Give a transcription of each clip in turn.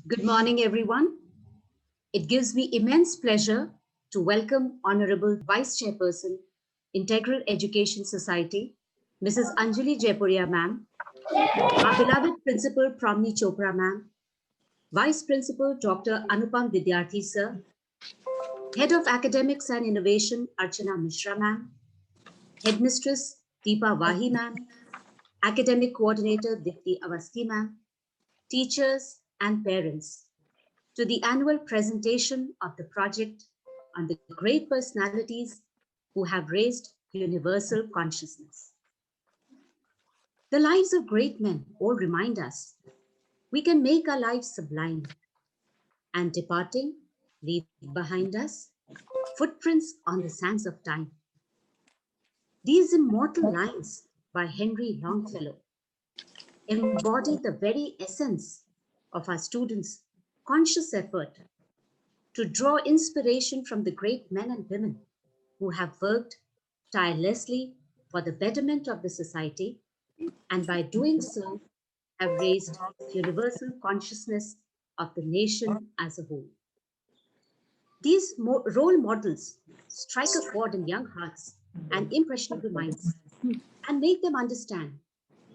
Good morning, everyone. It gives me immense pleasure to welcome Honorable Vice Chairperson, Integral Education Society, Mrs. Anjali Jaipuria ma'am, our beloved Principal Pramni Chopra ma'am, Vice Principal Dr. Anupam Vidyarthi sir, Head of Academics and Innovation Archana Mishra ma'am, Headmistress Deepa Wahi ma'am, Academic Coordinator Dipti Avasthi ma'am, teachers and parents, to the annual presentation of the project on the great personalities who have raised universal consciousness. The lives of great men all remind us we can make our lives sublime, and departing, leave behind us footprints on the sands of time. These immortal lines by Henry Longfellow embody the very essence of our students' conscious effort to draw inspiration from the great men and women who have worked tirelessly for the betterment of the society and by doing so have raised universal consciousness of the nation as a whole. These role models strike a chord in young hearts and impressionable minds and make them understand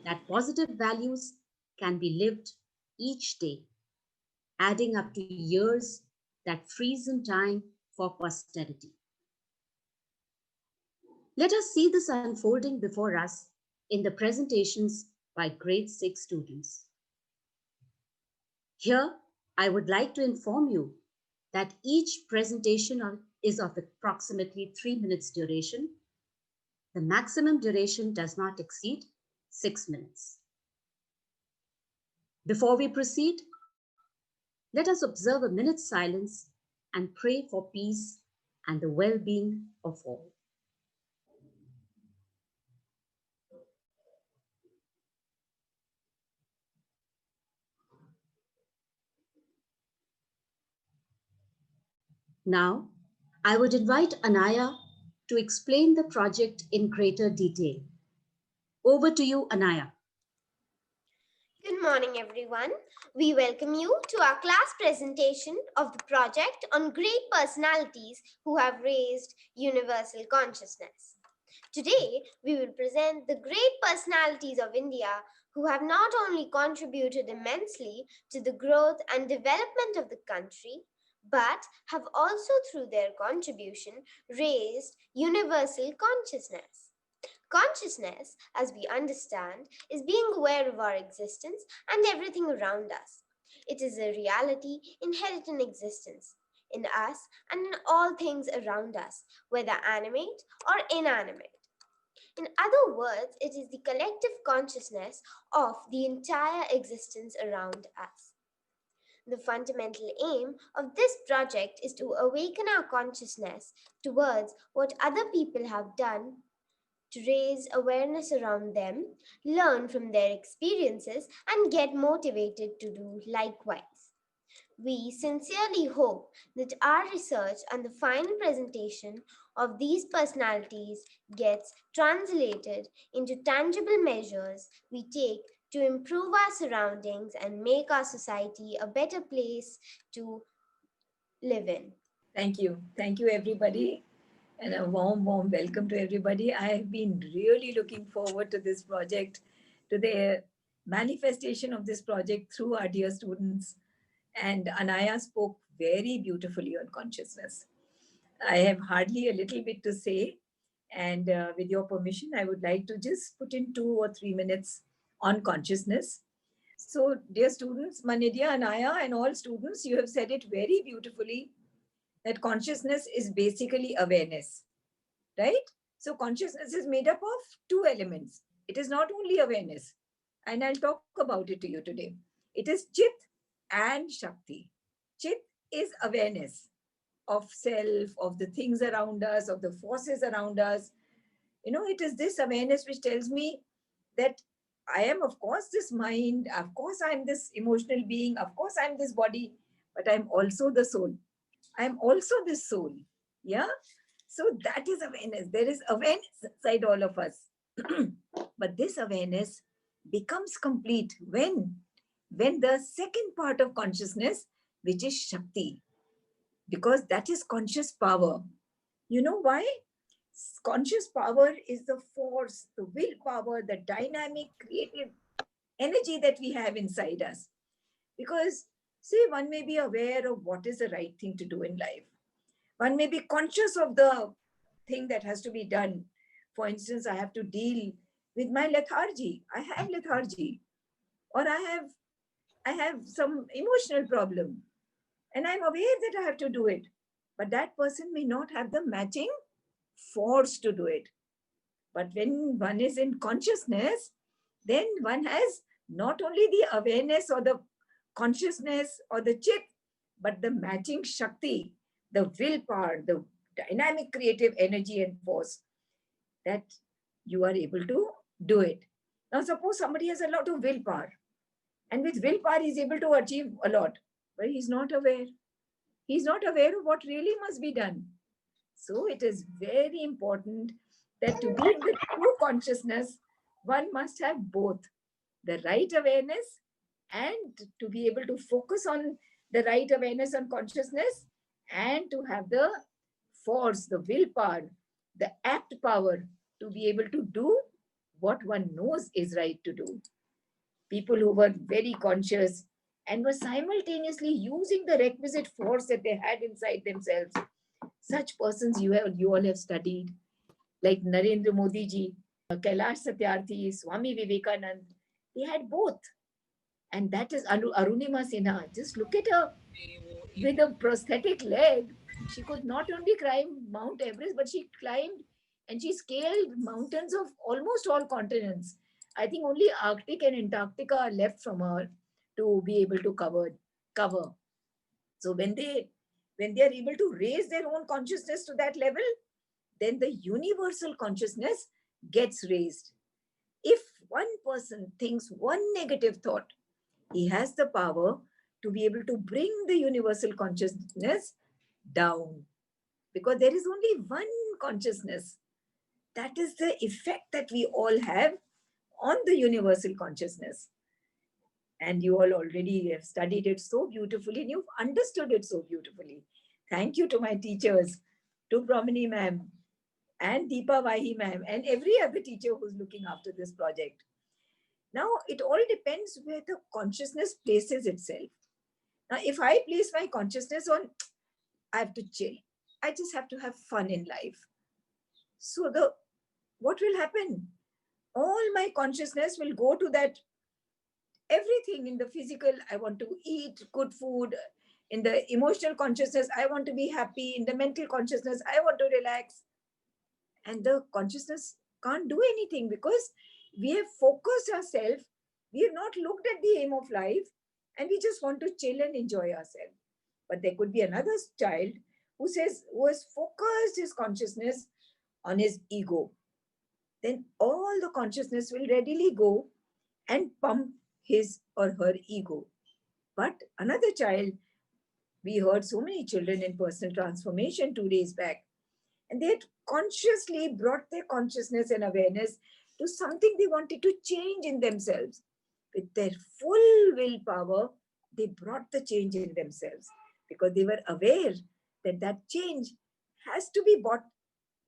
that positive values can be lived each day, adding up to years that freeze in time for posterity. Let us see this unfolding before us in the presentations by grade 6 students. Here, I would like to inform you that each presentation is of approximately 3 minutes duration. The maximum duration does not exceed 6 minutes. Before we proceed, let us observe a minute's silence and pray for peace and the well-being of all. Now, I would invite Anaya to explain the project in greater detail. Over to you, Anaya. Good morning, everyone. We welcome you to our class presentation of the project on great personalities who have raised universal consciousness. Today, we will present the great personalities of India who have not only contributed immensely to the growth and development of the country, but have also, through their contribution, raised universal consciousness. Consciousness, as we understand, is being aware of our existence and everything around us. It is a reality inherent in existence, in us and in all things around us, whether animate or inanimate. In other words, it is the collective consciousness of the entire existence around us. The fundamental aim of this project is to awaken our consciousness towards what other people have done to raise awareness around them, learn from their experiences, and get motivated to do likewise. We sincerely hope that our research and the final presentation of these personalities gets translated into tangible measures we take to improve our surroundings and make our society a better place to live in. Thank you. Thank you, everybody. And a warm welcome to everybody. I have been really looking forward to this project, to the manifestation of this project through our dear students. And Anaya spoke very beautifully on consciousness. I have hardly a little bit to say. And with your permission, I would like to just put in 2 or 3 minutes on consciousness. So, dear students, Manidya, Anaya, and all students, you have said it very beautifully that consciousness is basically awareness, right? So consciousness is made up of 2 elements. It is not only awareness, and I'll talk about it to you today. It is Chit and Shakti. Chit is awareness of self, of the things around us, of the forces around us. It is this awareness which tells me that I am, of course, this mind, of course, I'm this emotional being, of course, I'm this body, but I'm also the soul. I'm also this soul. Yeah. So that is awareness. There is awareness inside all of us. But this awareness becomes complete when when the second part of consciousness, which is Shakti, because that is conscious power. You know why? Conscious power is the force, the willpower, the dynamic, creative energy that we have inside us. Because, see, one may be aware of what is the right thing to do in life. One may be conscious of the thing that has to be done. For instance, I have to deal with my lethargy. I have lethargy, or I have some emotional problem, and I'm aware that I have to do it. But that person may not have the matching force to do it. But when one is in consciousness, then one has not only the awareness or the consciousness or the chit, but the matching Shakti, the willpower, the dynamic creative energy and force that you are able to do it. Now, suppose somebody has a lot of willpower, and with willpower, he's able to achieve a lot, but he's not aware. He's not aware of what really must be done. So, it is very important that to be in the true consciousness, one must have both the right awareness and to be able to focus on the right awareness and consciousness, and to have the force, the willpower, the act power to be able to do what one knows is right to do. People who were very conscious and were simultaneously using the requisite force that they had inside themselves. Such persons you all have studied, like Narendra Modi ji, Kailash Satyarthi, Swami Vivekanand. They had both. And that is Arunima Sinha. Just look at her with a prosthetic leg. She could not only climb Mount Everest, but she climbed and she scaled mountains of almost all continents. I think only Arctic and Antarctica are left from her to be able to cover. So when they are able to raise their own consciousness to that level, then the universal consciousness gets raised. If one person thinks one negative thought, he has the power to be able to bring the universal consciousness down, because there is only one consciousness. That is the effect that we all have on the universal consciousness. And you all already have studied it so beautifully and you've understood it so beautifully. Thank you to my teachers, to Brahmini ma'am and Deepa Vahi ma'am and every other teacher who's looking after this project. Now, it all depends where the consciousness places itself. Now, if I place my consciousness on, I have to chill. I just have to have fun in life. So what will happen? All my consciousness will go to that everything in the physical. I want to eat good food. In the emotional consciousness, I want to be happy. In the mental consciousness, I want to relax. And the consciousness can't do anything because we have focused ourselves. We have not looked at the aim of life and we just want to chill and enjoy ourselves. But there could be another child who has focused his consciousness on his ego. Then all the consciousness will readily go and pump his or her ego. But another child, we heard so many children in personal transformation 2 days back, and they had consciously brought their consciousness and awareness to something they wanted to change in themselves. With their full willpower, they brought the change in themselves because they were aware that that change has to be brought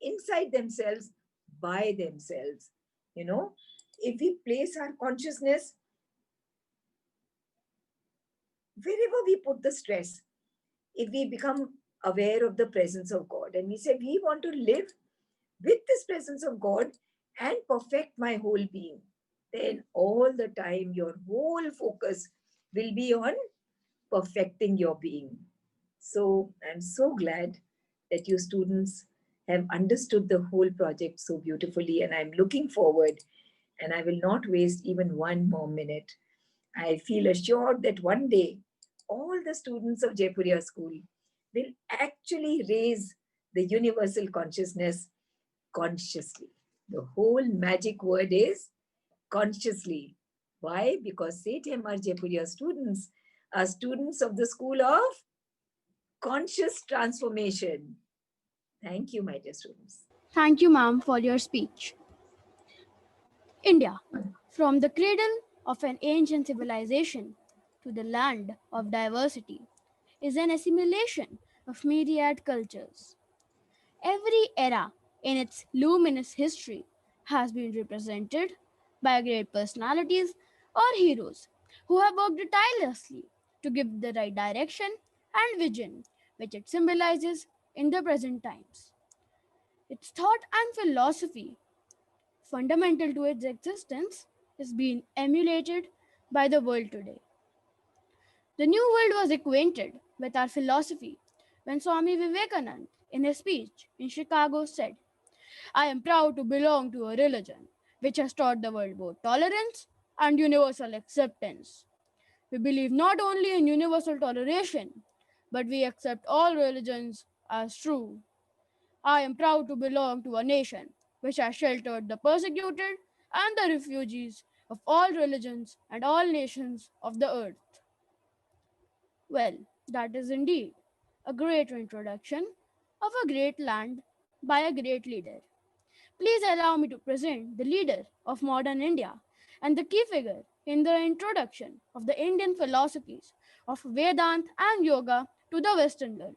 inside themselves by themselves. You know, if we place our consciousness wherever we put the stress, if we become aware of the presence of God and we say, we want to live with this presence of God and perfect my whole being, then all the time your whole focus will be on perfecting your being. So I'm so glad that you students have understood the whole project so beautifully, and I'm looking forward, and I will not waste even one more minute. I feel assured that one day all the students of Jaipuria School will actually raise the universal consciousness consciously. The whole magic word is consciously. Why? Because Seth MR Jaipuria students are students of the School of Conscious Transformation. Thank you, my dear students. Thank you, ma'am, for your speech. India, from the cradle of an ancient civilization to the land of diversity is an assimilation of myriad cultures. Every era in its luminous history has been represented by great personalities or heroes who have worked tirelessly to give the right direction and vision which it symbolizes in the present times. Its thought and philosophy, fundamental to its existence, is being emulated by the world today. The New World was acquainted with our philosophy when Swami Vivekananda, in his speech in Chicago, said, I am proud to belong to a religion which has taught the world both tolerance and universal acceptance. We believe not only in universal toleration, but we accept all religions as true. I am proud to belong to a nation which has sheltered the persecuted and the refugees of all religions and all nations of the earth. Well, that is indeed a great introduction of a great land by a great leader. Please allow me to present the leader of modern India and the key figure in the introduction of the Indian philosophies of Vedanta and Yoga to the Western world,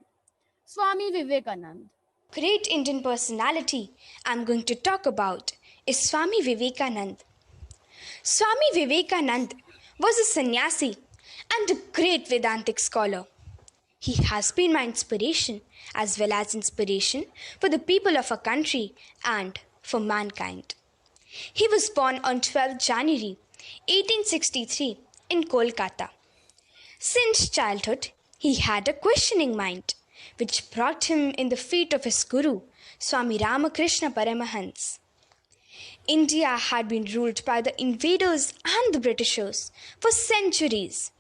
Swami Vivekananda. Great Indian personality I'm going to talk about is Swami Vivekanand. Swami Vivekanand was a sannyasi and a great Vedantic scholar. He has been my inspiration as well as inspiration for the people of our country and for mankind. He was born on 12th January 1863 in Kolkata. Since childhood, he had a questioning mind, which brought him in the feet of his guru, Swami Ramakrishna Paramahans. India had been ruled by the invaders and the Britishers for centuries,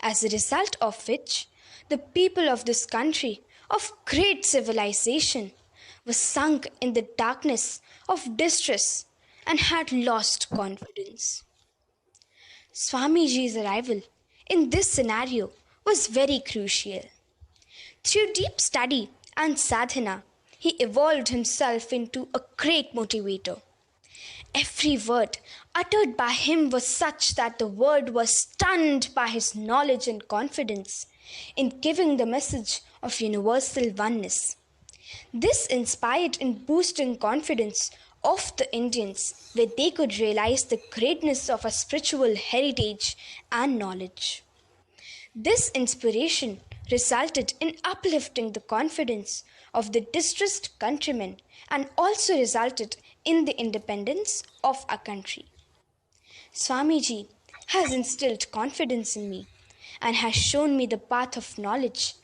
as a result of which the people of this country of great civilization were sunk in the darkness of distress and had lost confidence. Swamiji's arrival in this scenario was very crucial. Through deep study and sadhana, he evolved himself into a great motivator. Every word uttered by him was such that the world was stunned by his knowledge and confidence in giving the message of universal oneness. This inspired and boosting confidence of the Indians where they could realize the greatness of our spiritual heritage and knowledge. This inspiration resulted in uplifting the confidence of the distressed countrymen and also resulted in the independence of our country. Swamiji has instilled confidence in me and has shown me the path of knowledge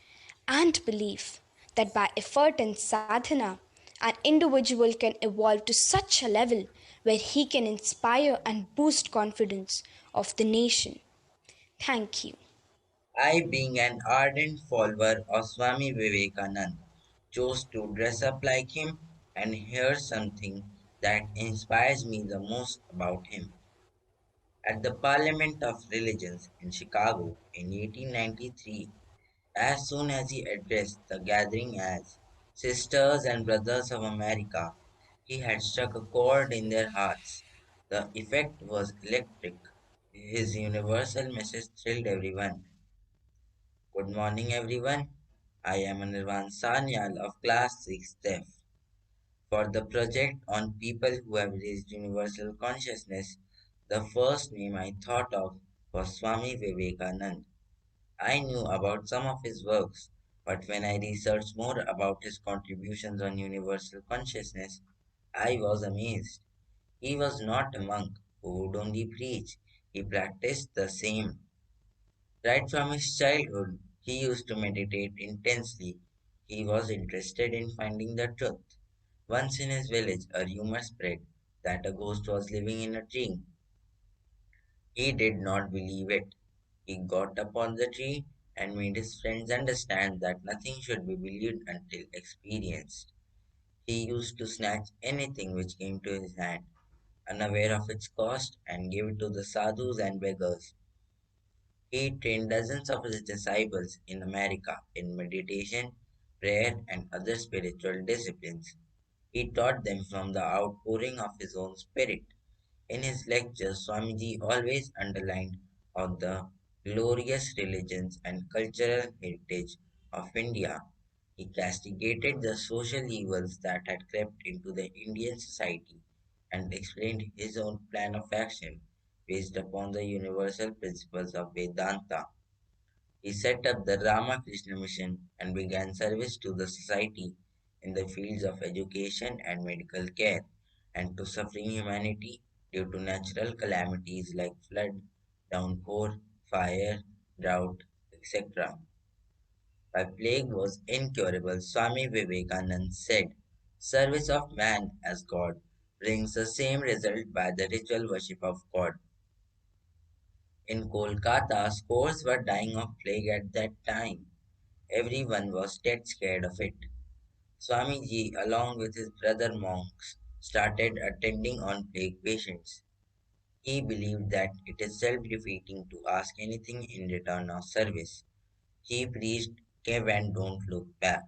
and belief that by effort and sadhana, an individual can evolve to such a level where he can inspire and boost confidence of the nation. Thank you. I, being an ardent follower of Swami Vivekananda, chose to dress up like him, and here's something that inspires me the most about him. At the Parliament of Religions in Chicago in 1893, as soon as he addressed the gathering as Sisters and Brothers of America, he had struck a chord in their hearts. The effect was electric. His universal message thrilled everyone. Good morning, everyone. I am Anirvan Sanyal of Class 6 Deaf. For the project on people who have raised universal consciousness, the first name I thought of was Swami Vivekanand. I knew about some of his works, but when I researched more about his contributions on universal consciousness, I was amazed. He was not a monk who would only preach, he practiced the same. Right from his childhood, he used to meditate intensely. He was interested in finding the truth. Once in his village, a rumor spread that a ghost was living in a tree. He did not believe it. He got up on the tree and made his friends understand that nothing should be believed until experienced. He used to snatch anything which came to his hand, unaware of its cost, and give it to the sadhus and beggars. He trained dozens of his disciples in America in meditation, prayer, and other spiritual disciplines. He taught them from the outpouring of his own spirit. In his lectures, Swamiji always underlined on the glorious religions and cultural heritage of India. He castigated the social evils that had crept into the Indian society and explained his own plan of action based upon the universal principles of Vedanta. He set up the Ramakrishna Mission and began service to the society in the fields of education and medical care, and to suffering humanity due to natural calamities like flood, downpour, fire, drought, etc. While plague was incurable, Swami Vivekananda said, service of man as God brings the same result by the ritual worship of God. In Kolkata, scores were dying of plague at that time. Everyone was dead scared of it. Swamiji, along with his brother monks, started attending on plague patients. He believed that it is self-defeating to ask anything in return of service. He preached, give and don't look back.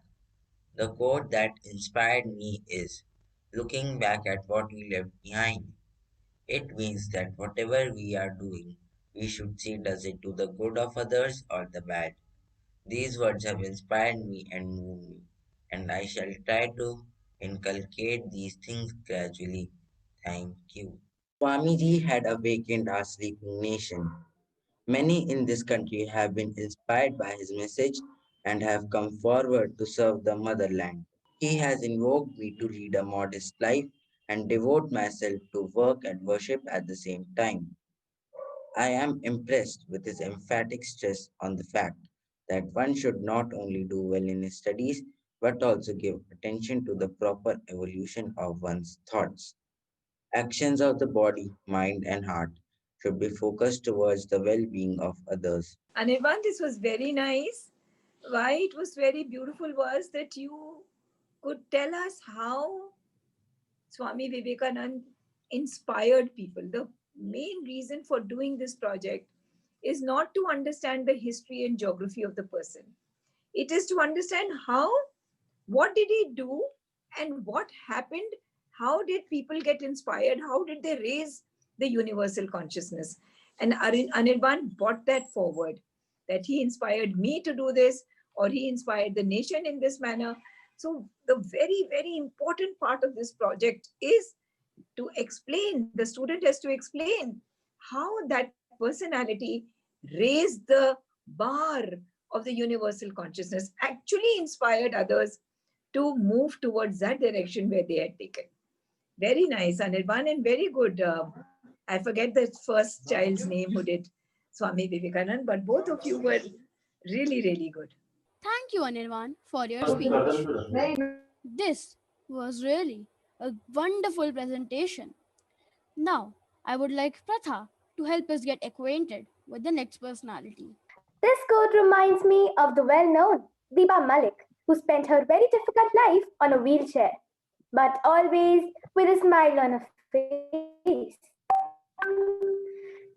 The quote that inspired me is, looking back at what we left behind. It means that whatever we are doing, we should see does it do the good of others or the bad. These words have inspired me and moved me, and I shall try to inculcate these things gradually. Thank you. Swamiji had awakened our sleeping nation. Many in this country have been inspired by his message and have come forward to serve the motherland. He has invoked me to lead a modest life and devote myself to work and worship at the same time. I am impressed with his emphatic stress on the fact that one should not only do well in his studies but also give attention to the proper evolution of one's thoughts. Actions of the body, mind, and heart should be focused towards the well being of others. Anirban, this was very nice. Why it was very beautiful was that you could tell us how Swami Vivekananda inspired people. The main reason for doing this project is not to understand the history and geography of the person. It is to understand how, what did he do, and what happened. How did people get inspired? How did they raise the universal consciousness? And Anirban brought that forward, that he inspired me to do this, or he inspired the nation in this manner. So the very, very important part of this project is to explain, the student has to explain how that personality raised the bar of the universal consciousness, actually inspired others to move towards that direction where they had taken. Very nice, Anirban, and very good. I forget the first child's name who did Swami Vivekanand, but both of you were really, really good. Thank you, Anirvan, for your speech. This was really a wonderful presentation. Now, I would like Pratha to help us get acquainted with the next personality. This quote reminds me of the well known Deepa Malik, who spent her very difficult life on a wheelchair, but always with a smile on her face.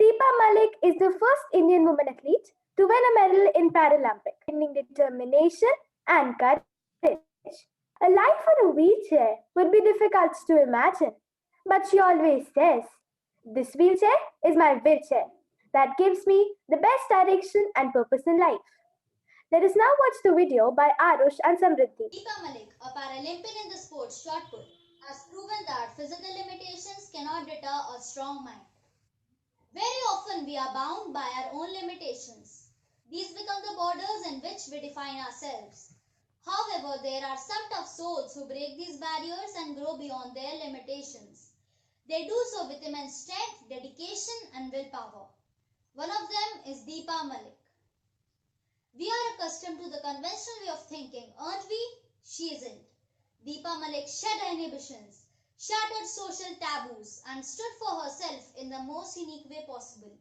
Deepa Malik is the first Indian woman athlete to win a medal in Paralympic, determination and courage. A life on a wheelchair would be difficult to imagine, but she always says, "This wheelchair is my wheelchair that gives me the best direction and purpose in life." Let us now watch the video by Arush and Samriddhi. Deepa Malik, a Paralympian in the sport shot put, has proven that physical limitations cannot deter a strong mind. Very often we are bound by our own limitations. These become the borders in which we define ourselves. However, there are some tough souls who break these barriers and grow beyond their limitations. They do so with immense strength, dedication, and willpower. One of them is Deepa Malik. We are accustomed to the conventional way of thinking, aren't we? She isn't. Deepa Malik shed her inhibitions, shattered social taboos, and stood for herself in the most unique way possible.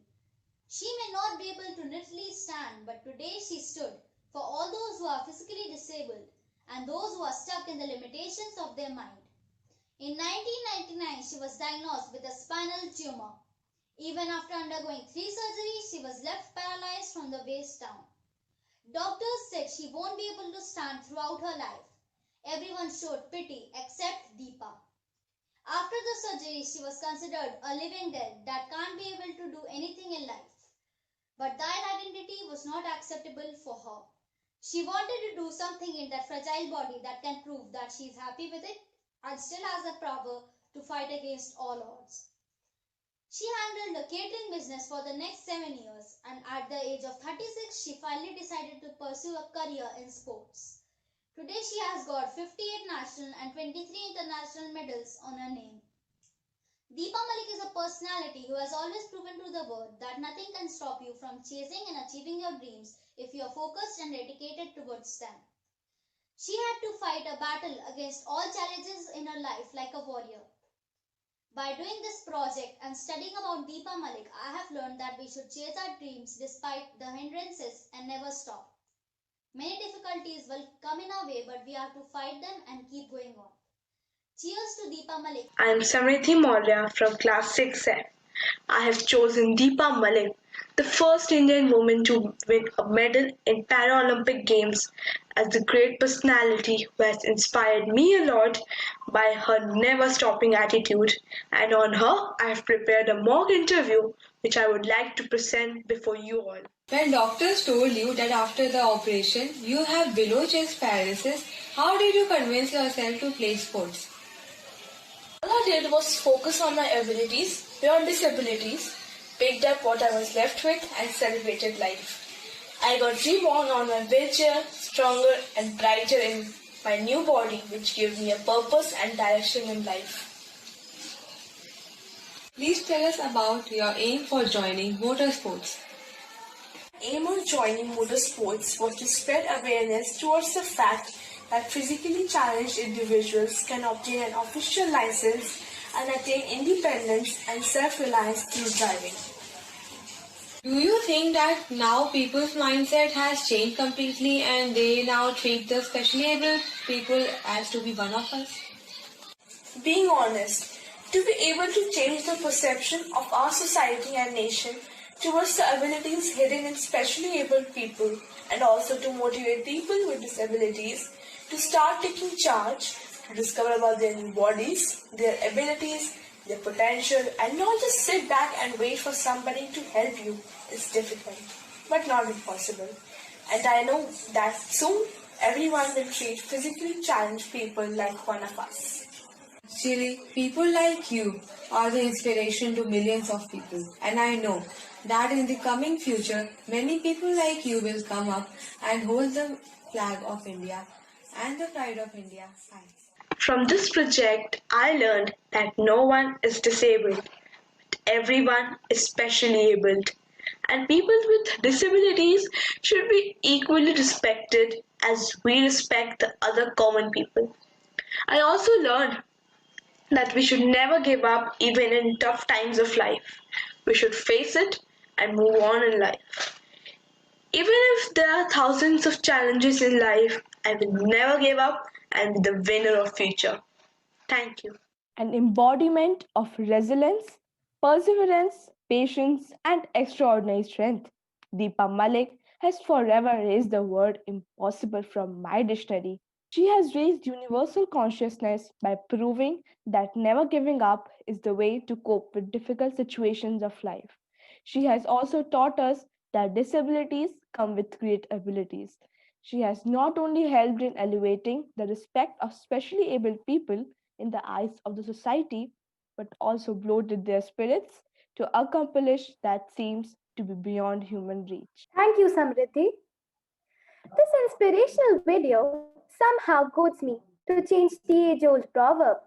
She may not be able to literally stand, but today she stood for all those who are physically disabled and those who are stuck in the limitations of their mind. In 1999, she was diagnosed with a spinal tumor. Even after undergoing 3 surgeries, she was left paralyzed from the waist down. Doctors said she won't be able to stand throughout her life. Everyone showed pity except Deepa. After the surgery, she was considered a living dead that can't be able to do anything in life. But that identity was not acceptable for her. She wanted to do something in that fragile body that can prove that she is happy with it and still has the power to fight against all odds. She handled the catering business for the next 7 years, and at the age of 36, she finally decided to pursue a career in sports. Today, she has got 58 national and 23 international medals on her name. Deepa Malik is a personality who has always proven to the world that nothing can stop you from chasing and achieving your dreams if you are focused and dedicated towards them. She had to fight a battle against all challenges in her life like a warrior. By doing this project and studying about Deepa Malik, I have learned that we should chase our dreams despite the hindrances and never stop. Many difficulties will come in our way, but we have to fight them and keep going on. Cheers to Deepa Malik. I am Samriddhi Maurya from class 6F. I have chosen Deepa Malik, the first Indian woman to win a medal in Paralympic Games, as the great personality who has inspired me a lot by her never stopping attitude. And on her, I have prepared a mock interview which I would like to present before you all. When doctors told you that after the operation you have below chest paralysis, how did you convince yourself to play sports? All I did was focus on my abilities beyond disabilities, picked up what I was left with, and celebrated life. I got reborn on my wheelchair, stronger and brighter in my new body, which gave me a purpose and direction in life. Please tell us about your aim for joining motorsports. Aim of joining motorsports was to spread awareness towards the fact that physically challenged individuals can obtain an official license and attain independence and self-reliance through driving. Do you think that now people's mindset has changed completely and they now treat the specially able people as to be one of us? Being honest, to be able to change the perception of our society and nation towards the abilities hidden in specially abled people, and also to motivate people with disabilities to start taking charge, to discover about their new bodies, their abilities, their potential, and not just sit back and wait for somebody to help you is difficult, but not impossible. And I know that soon everyone will treat physically challenged people like one of us. Actually, people like you are the inspiration to millions of people, and I know that in the coming future, many people like you will come up and hold the flag of India and the pride of India high. From this project, I learned that no one is disabled, but everyone is specially abled, and people with disabilities should be equally respected as we respect the other common people. I also learned that we should never give up even in tough times of life. We should face it and move on in life. Even if there are thousands of challenges in life, I will never give up and be the winner of future. Thank you. An embodiment of resilience, perseverance, patience, and extraordinary strength. Deepa Malik has forever raised the word impossible from my dictionary. She has raised universal consciousness by proving that never giving up is the way to cope with difficult situations of life. She has also taught us that disabilities come with great abilities. She has not only helped in elevating the respect of specially abled people in the eyes of the society, but also bloated their spirits to accomplish that seems to be beyond human reach. Thank you, Samriddhi. This inspirational video somehow goads me to change the age-old proverb,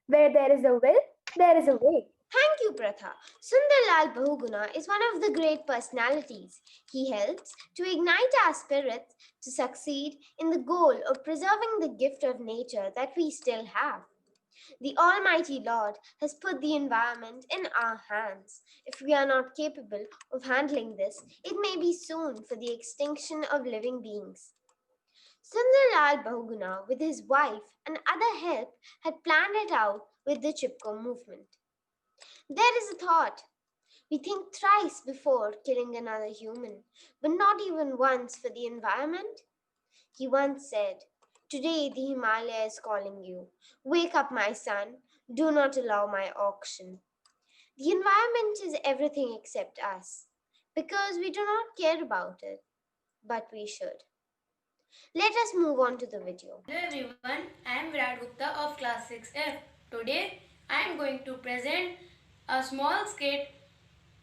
where there is a will, there is a way. Thank you, Pratha. Sundarlal Bahuguna is one of the great personalities. He helps to ignite our spirits to succeed in the goal of preserving the gift of nature that we still have. The Almighty Lord has put the environment in our hands. If we are not capable of handling this, it may be soon for the extinction of living beings. Sundarlal Bahuguna, with his wife and other help, had planned it out with the Chipko movement. There is a thought. We think thrice before killing another human, but not even once for the environment. He once said, "Today the Himalaya is calling you. Wake up, my son. Do not allow my auction." The environment is everything except us. because we do not care about it, but we should. Let us move on to the video. Hello everyone, I am Virat Gupta of class 6F. Today I am going to present a small skit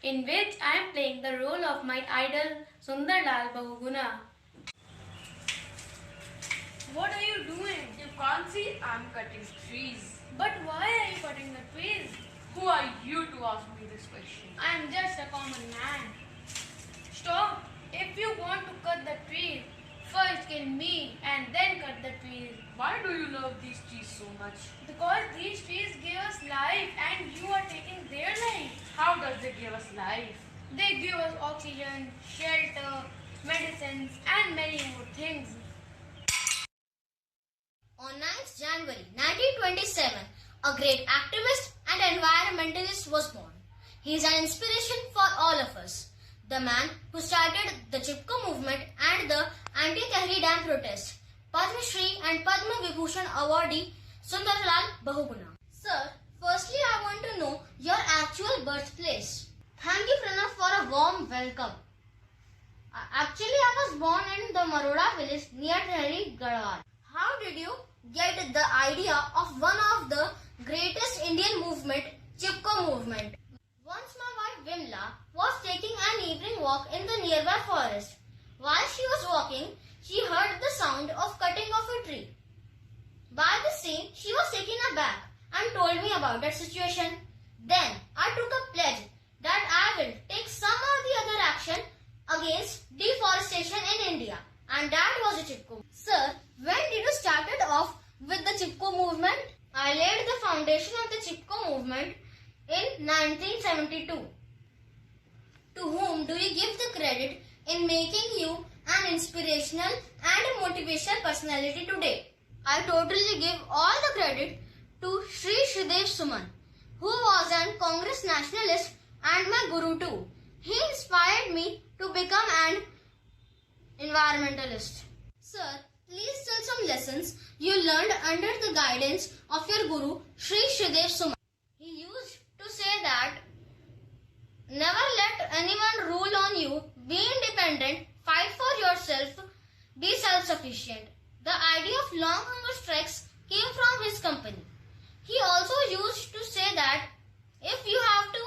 in which I am playing the role of my idol Sundar Lal Bahuguna. What are you doing? You can't see I'm cutting trees. But why are you cutting the trees? Who are you to ask me this question? I am just a common man. Stop! If you want to cut the trees, first kill me and then cut the trees. Why do you love these trees so much? Because these trees give us life and you are taking their life. How does they give us life? They give us oxygen, shelter, medicines and many more things. On 9th January 1927, a great activist and environmentalist was born. He is an inspiration for all of us. The man who started the Chipko movement and the anti-Tehri Dam protest, Padma Shri and Padma Vibhushan awardee Sundarlal Bahuguna. Sir, firstly I want to know your actual birthplace. Thank you Pranav for a warm welcome. Actually I was born in the Maroda village near Tehri Garhwal. How did you get the idea of one of the greatest Indian movement, Chipko movement? Once my wife Vimla was taking an evening walk in the nearby forest. While she was walking, she heard the sound of cutting of a tree. By the scene, she was taken aback and told me about that situation. Then I took a pledge that I will take some or the other action against deforestation in India, and that was the Chipko. Sir, when did you started off with the Chipko movement? I laid the foundation of the Chipko movement in 1972. To whom do you give the credit in making you an inspirational and motivational personality today? I totally give all the credit to Sri Shridev Suman, who was an Congress nationalist and my guru too. He inspired me to become an environmentalist. Sir, please tell some lessons you learned under the guidance of your guru Sri Shridev Suman. He used to say that never let anyone rule on you, be independent, fight for yourself, be self-sufficient. The idea of long hunger strikes came from his company. He also used to say that if you have to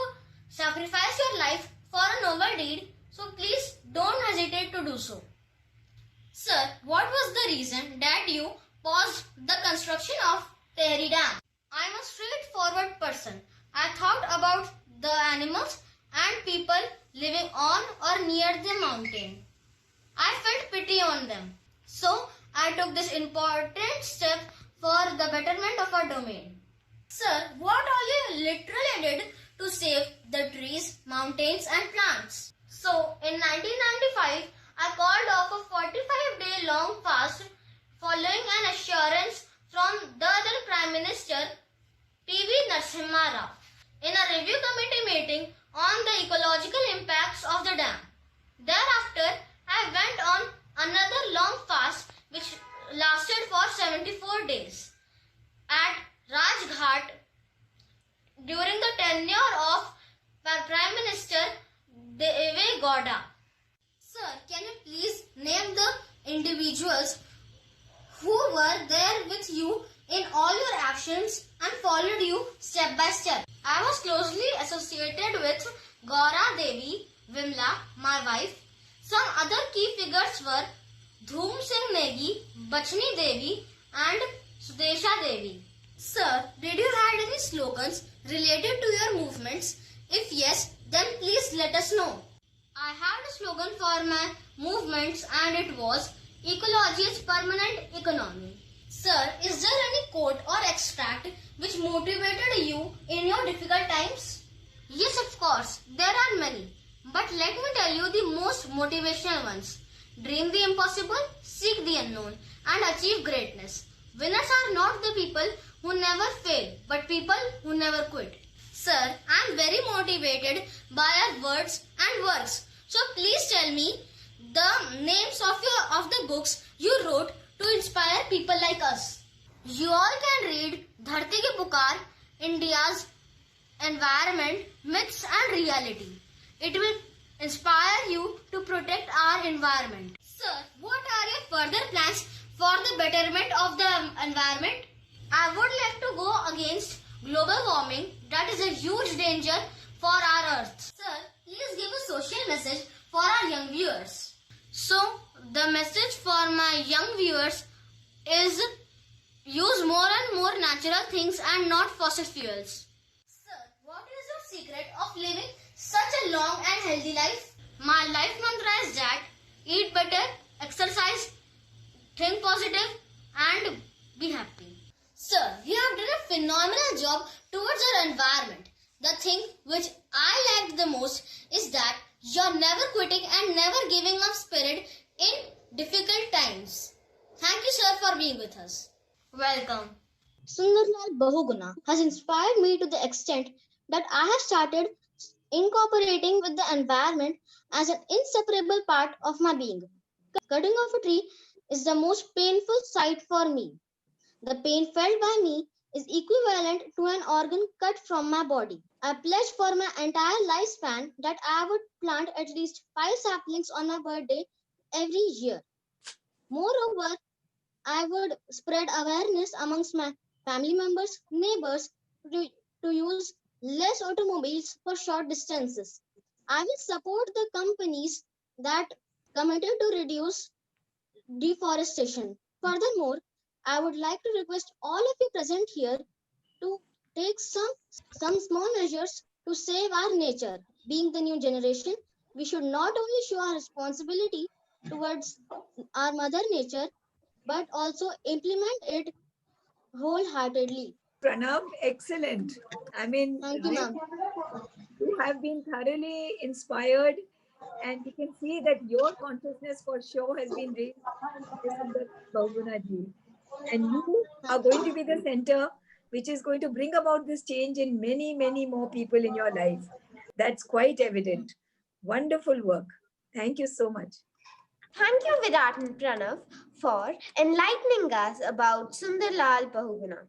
sacrifice your life for a noble deed, so please don't hesitate to do so. Sir, what was the reason that you paused the construction of Tehri Dam? I am a straightforward person. I thought about the animals and people living on or near the mountain. I felt pity on them. So, I took this important step for the betterment of our domain. Sir, what all you literally did to save the trees, mountains and plants? So, in 1995, I called off a 45-day long fast following an assurance from the other Prime Minister P.V. Narasimha Rao in a review committee meeting on the ecological impacts of the dam. Thereafter, I went on another long fast which lasted for 74 days at Rajghat during the tenure of Prime Minister Deve Gowda. Sir, can you please name the individuals who were there with you in all your actions and followed you step by step? I was closely associated with Gaura Devi, Vimla, my wife. Some other key figures were Dhoom Singh Negi, Bachni Devi and Sudesha Devi. Sir, did you have any slogans related to your movements? If yes, then please let us know. I had a slogan for my movements and it was Ecology is Permanent Economy. Sir, is there any quote or extract which motivated you in your difficult times? Yes, of course, there are many. But let me tell you the most motivational ones. Dream the impossible, seek the unknown, and achieve greatness. Winners are not the people who never fail, but people who never quit. Sir, I am very motivated by your words and works. So please tell me the names of the books you wrote to inspire people like us. You all can read Dharti Ki Pukar, India's Environment, Myths and Reality. It will inspire you to protect our environment. Sir, what are your further plans for the betterment of the environment? I would like to go against global warming, that is a huge danger for our earth. Sir, please give a social message for our young viewers. So, the message for my young viewers is use more and more natural things and not fossil fuels. Sir, what is your secret of living such a long and healthy life? My life mantra is that eat better, exercise, think positive, and be happy. Sir, you have done a phenomenal job towards our environment. The thing which I liked the most is that you're never quitting and never giving up spirit in difficult times. Thank you, sir, for being with us. Welcome. Sundarlal Bahuguna has inspired me to the extent that I have started incorporating with the environment as an inseparable part of my being. Cutting off a tree is the most painful sight for me. The pain felt by me is equivalent to an organ cut from my body. I pledge for my entire lifespan that I would plant at least 5 saplings on my birthday every year. Moreover, I would spread awareness amongst my family members, neighbors to use less automobiles for short distances. I will support the companies that committed to reduce deforestation. Furthermore, I would like to request all of you present here to take some small measures to save our nature. Being the new generation, we should not only show our responsibility towards our mother nature, but also implement it wholeheartedly. Pranav, excellent. I mean, Thank you, really, ma'am. you have been thoroughly inspired, and we can see that your consciousness for sure has been raised by Sundar Bahuguna ji. And you are going to be the center which is going to bring about this change in many, many more people in your life. That's quite evident. Wonderful work. Thank you so much. Thank you, Virat and Pranav, for enlightening us about Sundarlal Bahuguna.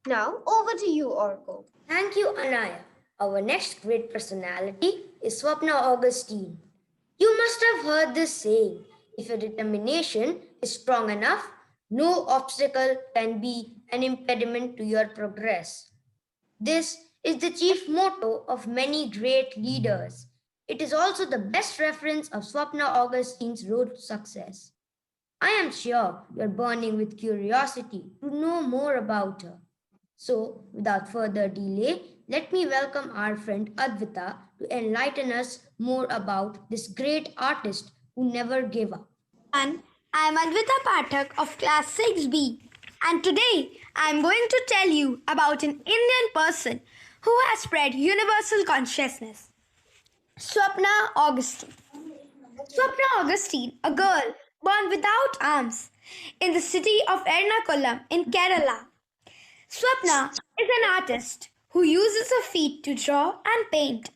Now, over to you, Orko. Thank you, Anaya. Our next great personality is Swapna Augustine. You must have heard this saying, if your determination is strong enough, no obstacle can be an impediment to your progress. This is the chief motto of many great leaders. It is also the best reference of Swapna Augustine's road to success. I am sure you're burning with curiosity to know more about her. So, without further delay, let me welcome our friend Advita to enlighten us more about this great artist who never gave up. And I am Advita Pathak of class 6B, and today I am going to tell you about an Indian person who has spread universal consciousness. Swapna Augustine. Swapna Augustine, a girl born without arms in the city of Ernakulam in Kerala. Swapna is an artist who uses her feet to draw and paint.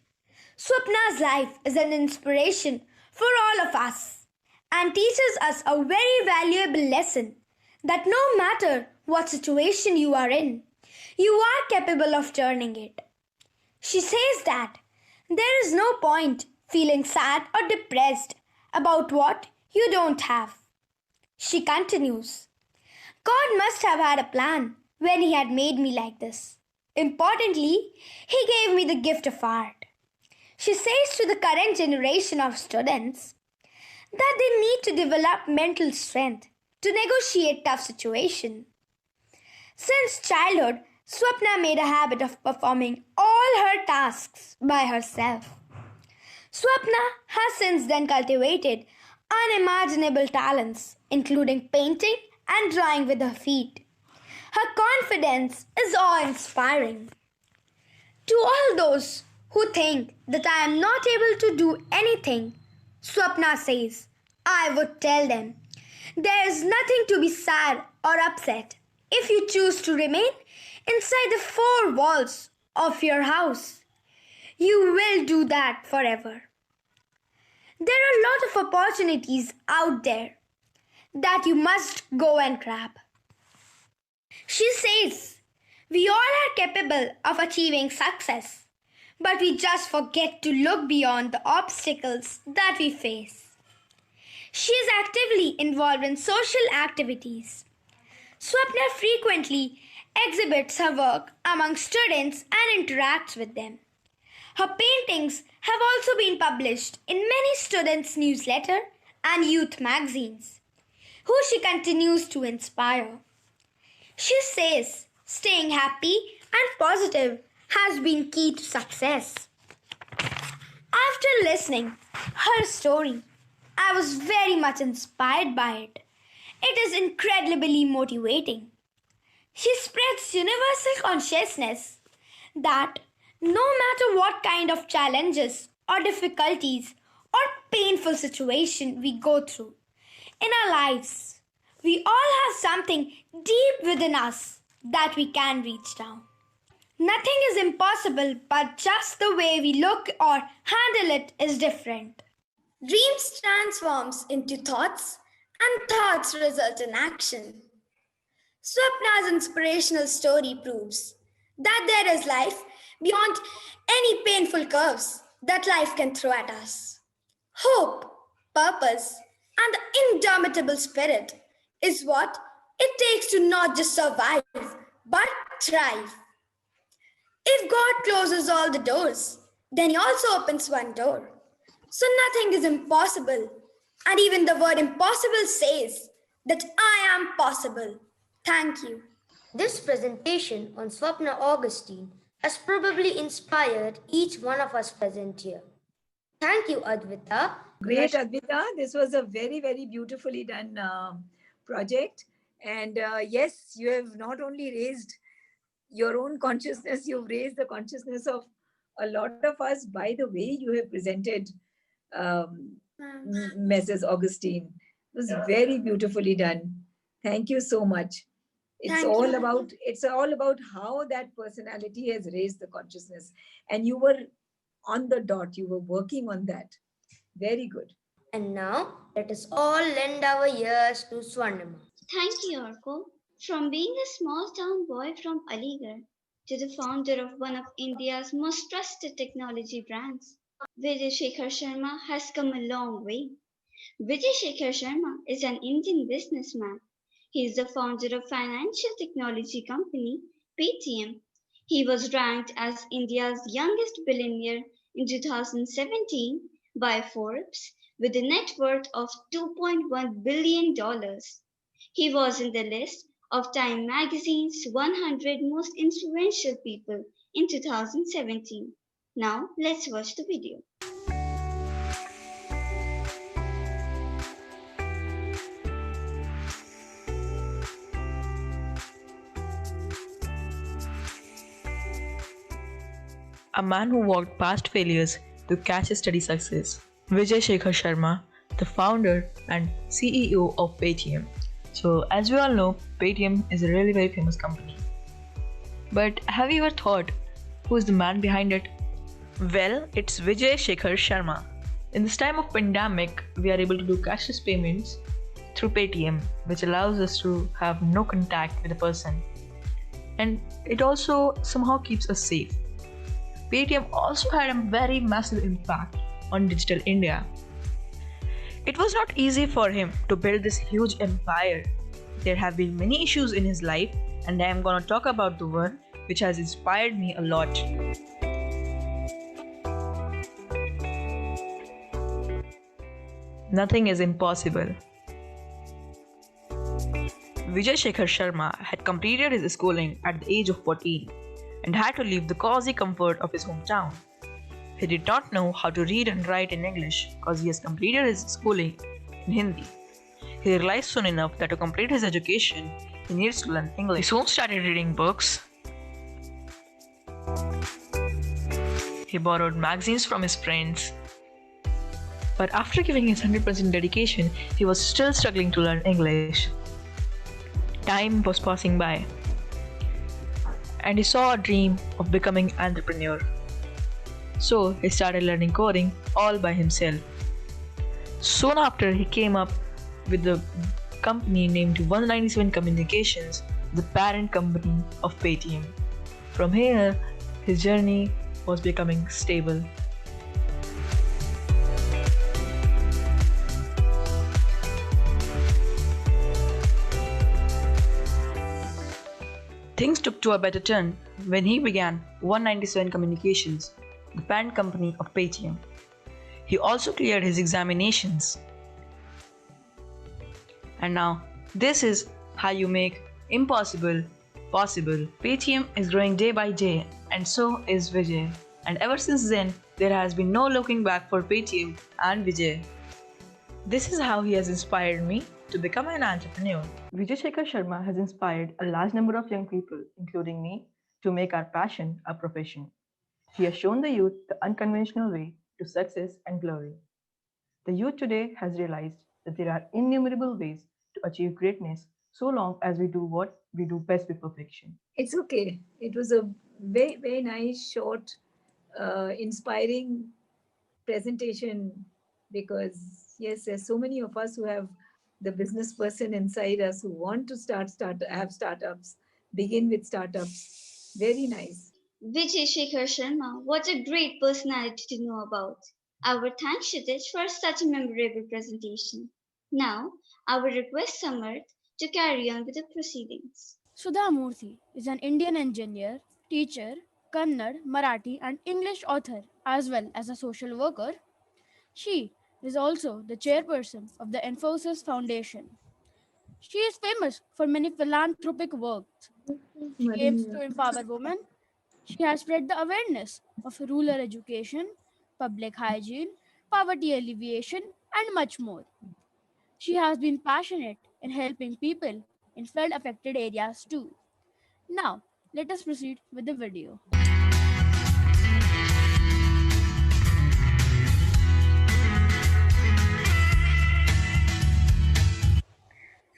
Swapna's life is an inspiration for all of us and teaches us a very valuable lesson that no matter what situation you are in, you are capable of turning it. She says that there is no point feeling sad or depressed about what you don't have. She continues, God must have had a plan when He had made me like this. Importantly, He gave me the gift of art. She says to the current generation of students that they need to develop mental strength to negotiate tough situations. Since childhood, Swapna made a habit of performing all her tasks by herself. Swapna has since then cultivated unimaginable talents, including painting and drawing with her feet. Her confidence is awe-inspiring. To all those who think that I am not able to do anything, Swapna says, I would tell them, there is nothing to be sad or upset if you choose to remain inside the four walls of your house. You will do that forever. There are a lot of opportunities out there that you must go and grab. She says, we all are capable of achieving success, but we just forget to look beyond the obstacles that we face. She is actively involved in social activities. Swapna frequently exhibits her work among students and interacts with them. Her paintings have also been published in many students' newsletters and youth magazines, who she continues to inspire. She says staying happy and positive has been key to success. After listening her story, I was very much inspired by it. It is incredibly motivating. She spreads universal consciousness that no matter what kind of challenges or difficulties or painful situation we go through in our lives, we all have something deep within us that we can reach down. Nothing is impossible, but just the way we look or handle it is different. Dreams transforms into thoughts and thoughts result in action. Swapna's inspirational story proves that there is life beyond any painful curves that life can throw at us. Hope, purpose, and the indomitable spirit is what it takes to not just survive, but thrive. If God closes all the doors, then He also opens one door. So nothing is impossible. And even the word impossible says that I am possible. Thank you. This presentation on Swapna Augustine has probably inspired each one of us present here. Thank you, Advita. Great, Advita. This was a very, very beautifully done project. And yes, you have not only raised your own consciousness, you've raised the consciousness of a lot of us by the way you have presented Mrs. Augustine. It was very beautifully done. Thank you so much. It's all about how that personality has raised the consciousnness. And you were on the dot. You were working on that. Very good. And now let us all lend our ears to Swarnima. Thank you, Orko. From being a small town boy from Aligarh to the founder of one of India's most trusted technology brands, Vijay Shekhar Sharma has come a long way. Vijay Shekhar Sharma is an Indian businessman. He is the founder of financial technology company Paytm. He was ranked as India's youngest billionaire in 2017 by Forbes with a net worth of $2.1 billion. He was in the list of Time magazine's 100 most influential people in 2017. Now let's watch the video. A man who walked past failures to catch a steady success. Vijay Shekhar Sharma, the founder and CEO of Paytm. So as we all know, Paytm is a really very famous company. But have you ever thought who is the man behind it? Well, it's Vijay Shekhar Sharma. In this time of pandemic, we are able to do cashless payments through Paytm, which allows us to have no contact with a person. And it also somehow keeps us safe. Paytm also had a very massive impact on digital India. It was not easy for him to build this huge empire. There have been many issues in his life, and I am going to talk about the one which has inspired me a lot. Nothing is impossible. Vijay Shekhar Sharma had completed his schooling at the age of 14 and had to leave the cozy comfort of his hometown. He did not know how to read and write in English because he has completed his schooling in Hindi. He realized soon enough that to complete his education, he needs to learn English. He soon started reading books. He borrowed magazines from his friends. But after giving his 100% dedication, he was still struggling to learn English. Time was passing by, and he saw a dream of becoming an entrepreneur. So he started learning coding all by himself. Soon after, he came up with a company named 197 Communications, the parent company of Paytm. From here, his journey was becoming stable. Things took to a better turn when he began 197 Communications, the parent company of Paytm. He also cleared his examinations. And now, this is how you make impossible possible. Paytm is growing day by day, and so is Vijay. And ever since then, there has been no looking back for Paytm and Vijay. This is how he has inspired me to become an entrepreneur. Vijay Shekhar Sharma has inspired a large number of young people, including me, to make our passion a profession. He has shown the youth the unconventional way to success and glory. The youth today has realized that there are innumerable ways to achieve greatness so long as we do what we do best with perfection. It's okay. It was a very, very nice, short, inspiring presentation because, yes, there's so many of us who have the business person inside us who want to have startups, begin with startups. Very nice. Vijay Shekhar Sharma, what a great personality to know about. Our thanks, Kshitij, for such a memorable presentation. Now, I will request Samarth to carry on with the proceedings. Sudha Murthy is an Indian engineer, teacher, Kannada, Marathi, and English author, as well as a social worker. She is also the chairperson of the Infosys Foundation. She is famous for many philanthropic works. She aims to empower women. She has spread the awareness of rural education, public hygiene, poverty alleviation, and much more. She has been passionate in helping people in flood affected areas too. Now, let us proceed with the video.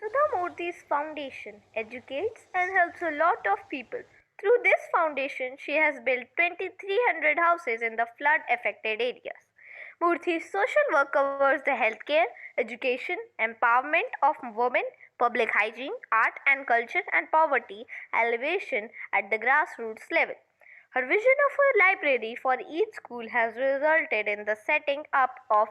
Sudha Murthy's foundation educates and helps a lot of people. Through this foundation, she has built 2,300 houses in the flood affected areas. Murthy's social work covers the healthcare, education, empowerment of women, public hygiene, art and culture, and poverty alleviation at the grassroots level. Her vision of a library for each school has resulted in the setting up of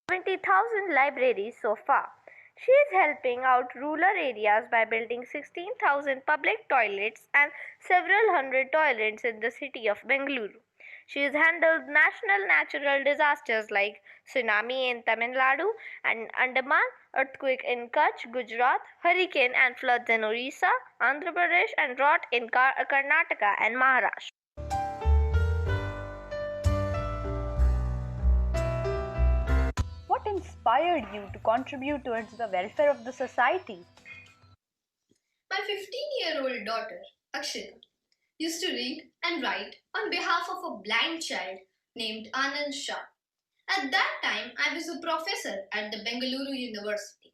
20,000 libraries so far. She is helping out rural areas by building 16,000 public toilets and several hundred toilets in the city of Bengaluru. She has handled national natural disasters like tsunami in Tamil Nadu and Andaman, earthquake in Kutch, Gujarat, hurricane and floods in Orissa, Andhra Pradesh, and drought in Karnataka and Maharashtra. What inspired you to contribute towards the welfare of the society? My 15-year-old daughter, Akshita, used to read and write on behalf of a blind child named Anand Shah. At that time, I was a professor at the Bengaluru University.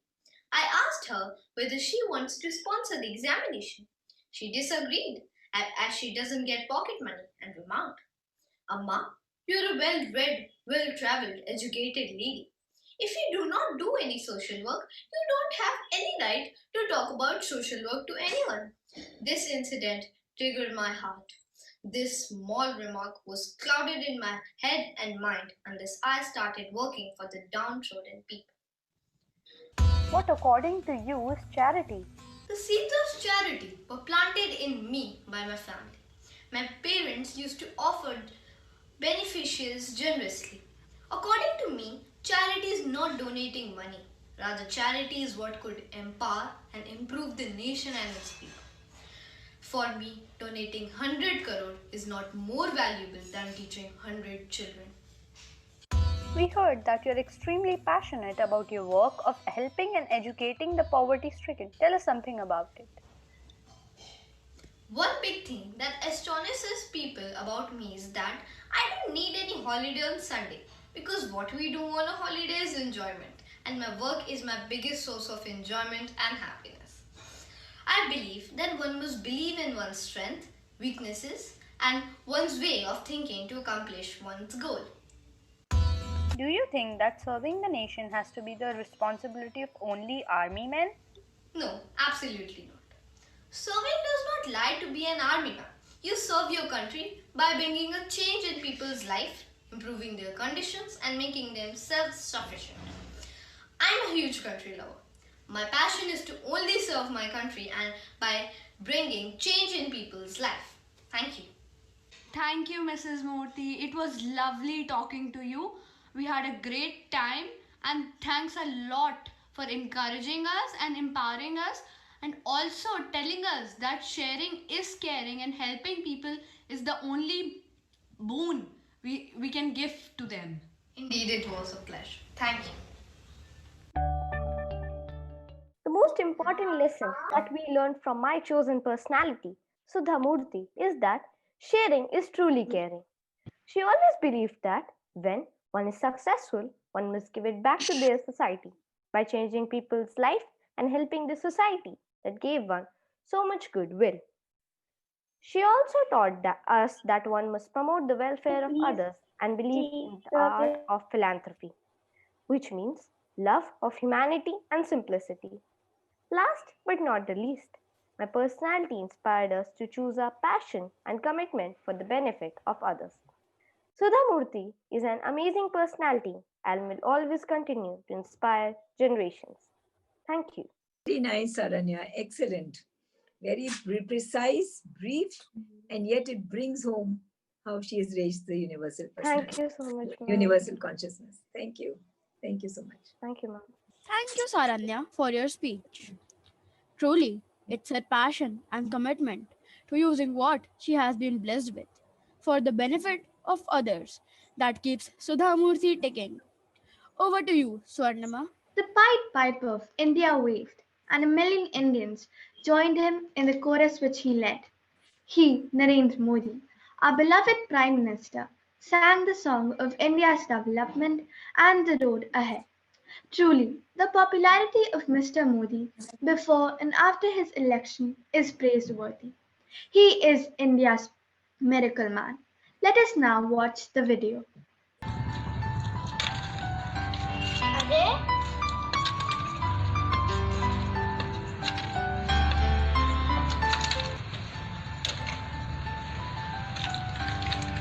I asked her whether she wants to sponsor the examination. She disagreed as she doesn't get pocket money and remarked, "Amma, you're a well-read, well-traveled, educated lady. If you do not do any social work, you don't have any right to talk about social work to anyone." This incident triggered my heart. This small remark was clouded in my head and mind unless I started working for the downtrodden people. What, according to you, is charity? The seeds of charity were planted in me by my family. My parents used to offer beneficiaries generously. According to me, charity is not donating money. Rather, charity is what could empower and improve the nation and its people. For me, donating 100 crore is not more valuable than teaching 100 children. We heard that you're extremely passionate about your work of helping and educating the poverty-stricken. Tell us something about it. One big thing that astonishes people about me is that I don't need any holiday on Sunday, because what we do on a holiday is enjoyment, and my work is my biggest source of enjoyment and happiness. I believe that one must believe in one's strength, weaknesses, and one's way of thinking to accomplish one's goal. Do you think that serving the nation has to be the responsibility of only army men? No, absolutely not. Serving does not lie to be an army man. You serve your country by bringing a change in people's life, improving their conditions, and making them self-sufficient. I'm a huge country lover. My passion is to only serve my country and by bringing change in people's life. Thank you. Thank you, Mrs. Murthy. It was lovely talking to you. We had a great time, and thanks a lot for encouraging us and empowering us, and also telling us that sharing is caring and helping people is the only boon we can give to them. Indeed, it was a pleasure. Thank you. The most important lesson that we learned from my chosen personality, Sudha Murthy, is that sharing is truly caring. She always believed that when one is successful, one must give it back to their society by changing people's life and helping the society that gave one so much goodwill. She also taught us that one must promote the welfare of others and believe in the art of philanthropy, which means love of humanity and simplicity. Last but not the least, my personality inspired us to choose our passion and commitment for the benefit of others. Sudha Murthy is an amazing personality and will always continue to inspire generations. Thank you. Very nice, Saranya. Excellent. Very precise, brief, and yet it brings home how she has raised the universal personality. Thank you so much, ma'am. Universal consciousness. Thank you. Thank you so much. Thank you, ma'am. Thank you, Saranya, for your speech. Truly, it's her passion and commitment to using what she has been blessed with for the benefit of others that keeps Sudha Murthy ticking. Over to you, Swarnama. The Pied Piper of India waved, and 1,000,000 Indians joined him in the chorus which he led. He, Narendra Modi, our beloved Prime Minister, sang the song of India's development and the road ahead. Truly, the popularity of Mr. Modi before and after his election is praiseworthy. He is India's miracle man. Let us now watch the video.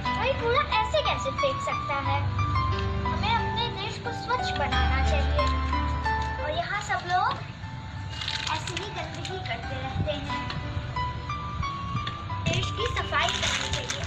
भाई कूड़ा ऐसे कैसे फेंक सकता है? हमें अपने देश को स्वच्छ बनाना चाहिए और यहाँ सब लोग ऐसे ही गंदगी करते रहते हैं। देश की सफाई करनी चाहिए।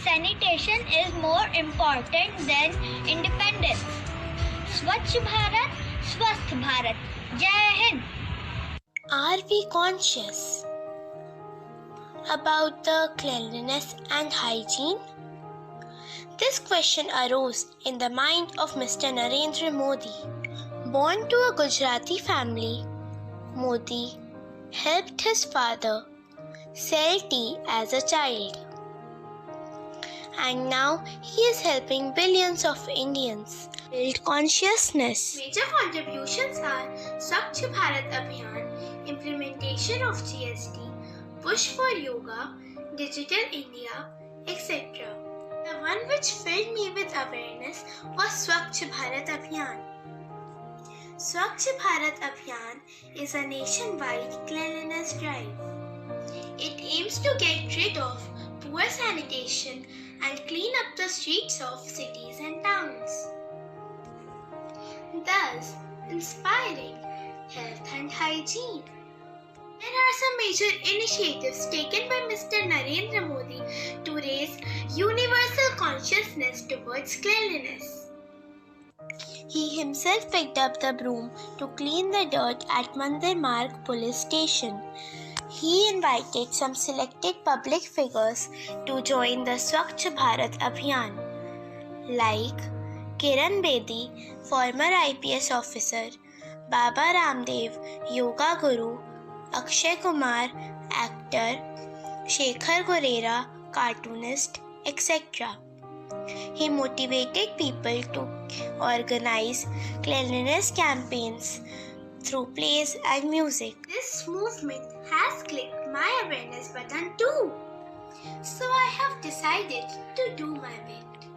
Sanitation is more important than independence. Swachh Bharat, Swasth Bharat. Jai Hind. Are we conscious about the cleanliness and hygiene? This question arose in the mind of Mr. Narendra Modi. Born to a Gujarati family, Modi helped his father sell tea as a child. And now he is helping billions of Indians build consciousness. Major contributions are Swachh Bharat Abhiyan, implementation of GST, push for yoga, digital India, etc. The one which filled me with awareness was Swachh Bharat Abhiyan. Swachh Bharat Abhiyan is a nationwide cleanliness drive. It aims to get rid of poor sanitation and clean up the streets of cities and towns, thus inspiring health and hygiene. There are some major initiatives taken by Mr. Narendra Modi to raise universal consciousness towards cleanliness. He himself picked up the broom to clean the dirt at Mandir Marg police station. He invited some selected public figures to join the Swachh Bharat Abhiyan, like Kiran Bedi, former IPS officer, Baba Ramdev, yoga guru, Akshay Kumar, actor, Shekhar Gorera, cartoonist, etc. He motivated people to organize cleanliness campaigns through plays and music. This movement has clicked my awareness button too. So I have decided to do my bit.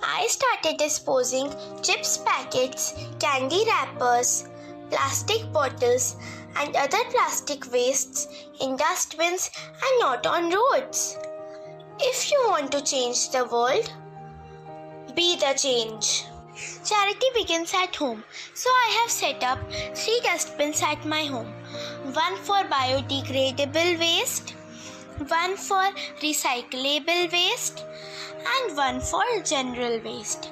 I started disposing chips packets, candy wrappers, plastic bottles and other plastic wastes in dustbins and not on roads. If you want to change the world, be the change. Charity begins at home, so I have set up 3 dustbins at my home. One for biodegradable waste, one for recyclable waste, and one for general waste.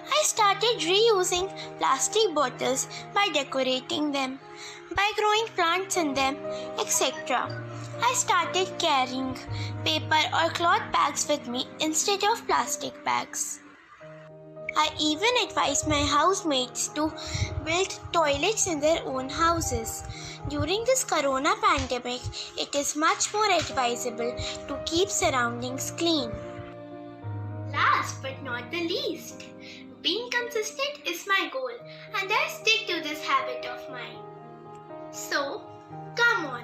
I started reusing plastic bottles by decorating them, by growing plants in them, etc. I started carrying paper or cloth bags with me instead of plastic bags. I even advised my housemates to build toilets in their own houses. During this corona pandemic, it is much more advisable to keep surroundings clean. Last but not the least, being consistent is my goal and I stick to this habit of mine. So, come on,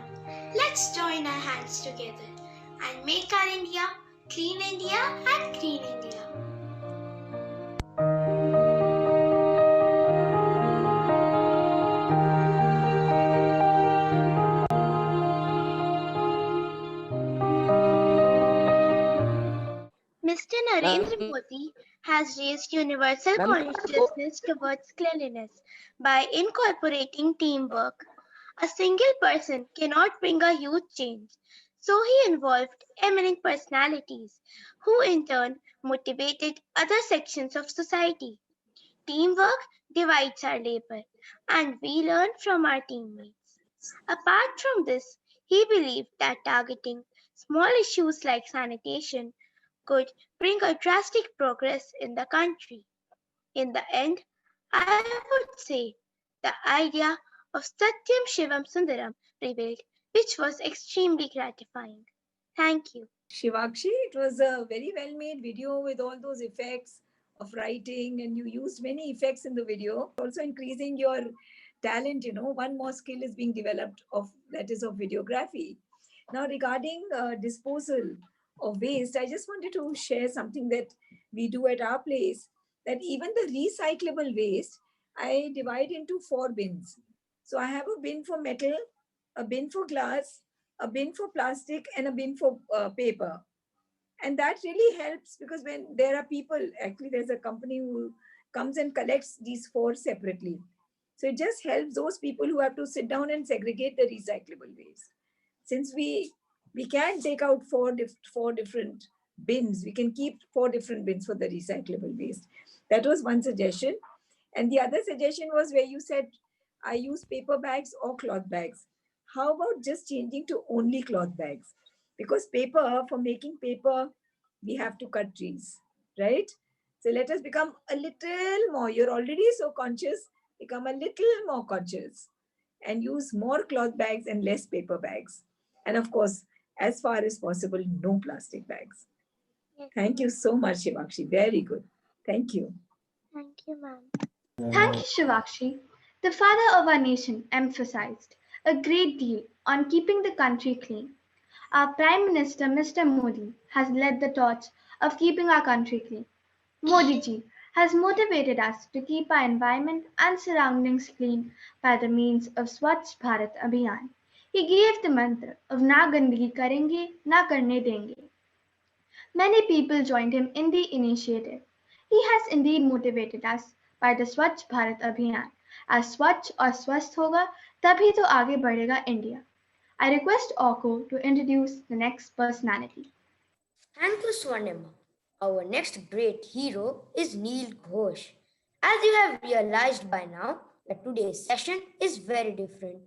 let's join our hands together and make our India clean India and green India. Mr. Narendra Modi has raised universal consciousness towards cleanliness by incorporating teamwork. A single person cannot bring a huge change, so he involved eminent personalities who in turn motivated other sections of society. Teamwork divides our labor, and we learn from our teammates. Apart from this, he believed that targeting small issues like sanitation could bring a drastic progress in the country. In the end, I would say the idea of Satyam Shivam Sundaram prevailed, which was extremely gratifying. Thank you. Shivakshi, it was a very well made video with all those effects of writing, and you used many effects in the video, also increasing your talent. One more skill is being developed, that is of videography. Now, regarding disposal of waste, I just wanted to share something that we do at our place, that even the recyclable waste, I divide into 4 bins. So I have a bin for metal, a bin for glass, a bin for plastic, and a bin for paper. And that really helps, because when there are people, actually there's a company who comes and collects these 4 separately. So it just helps those people who have to sit down and segregate the recyclable waste. Since we can't take out 4 different bins, we can keep 4 different bins for the recyclable waste. That was one suggestion. And the other suggestion was where you said, I use paper bags or cloth bags. How about just changing to only cloth bags? Because paper, for making paper, we have to cut trees, right? So let us become a little more, you're already so conscious, become a little more conscious and use more cloth bags and less paper bags. And of course, as far as possible, no plastic bags. Yes. Thank you so much, Shivakshi. Very good. Thank you. Thank you, ma'am. Thank you, Shivakshi. The father of our nation emphasized a great deal on keeping the country clean. Our Prime Minister, Mr. Modi, has led the torch of keeping our country clean. Modi ji has motivated us to keep our environment and surroundings clean by the means of Swachh Bharat Abhiyan. He gave the mantra of Na Gandagi Karenge, Na Karne Denge. Many people joined him in the initiative. He has indeed motivated us by the Swachh Bharat Abhiyan. As Swachh और स्वस्थ होगा तभी तो आगे बढ़ेगा India. I request Orko to introduce the next personality. Thank you, Swarnima. Our next great hero is Neil Ghosh. As you have realized by now, that today's session is very different.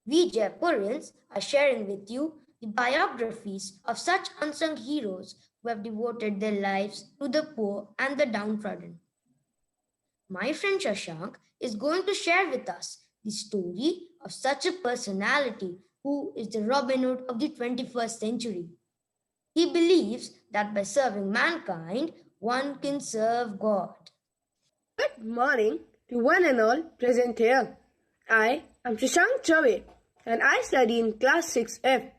We Jaipurians are sharing with you the biographies of such unsung heroes who have devoted their lives to the poor and the downtrodden. My friend Shashank is going to share with us the story of such a personality who is the Robin Hood of the 21st century. He believes that by serving mankind, one can serve God. Good morning to one and all present here. I am Shashank Chave and I study in class 6F.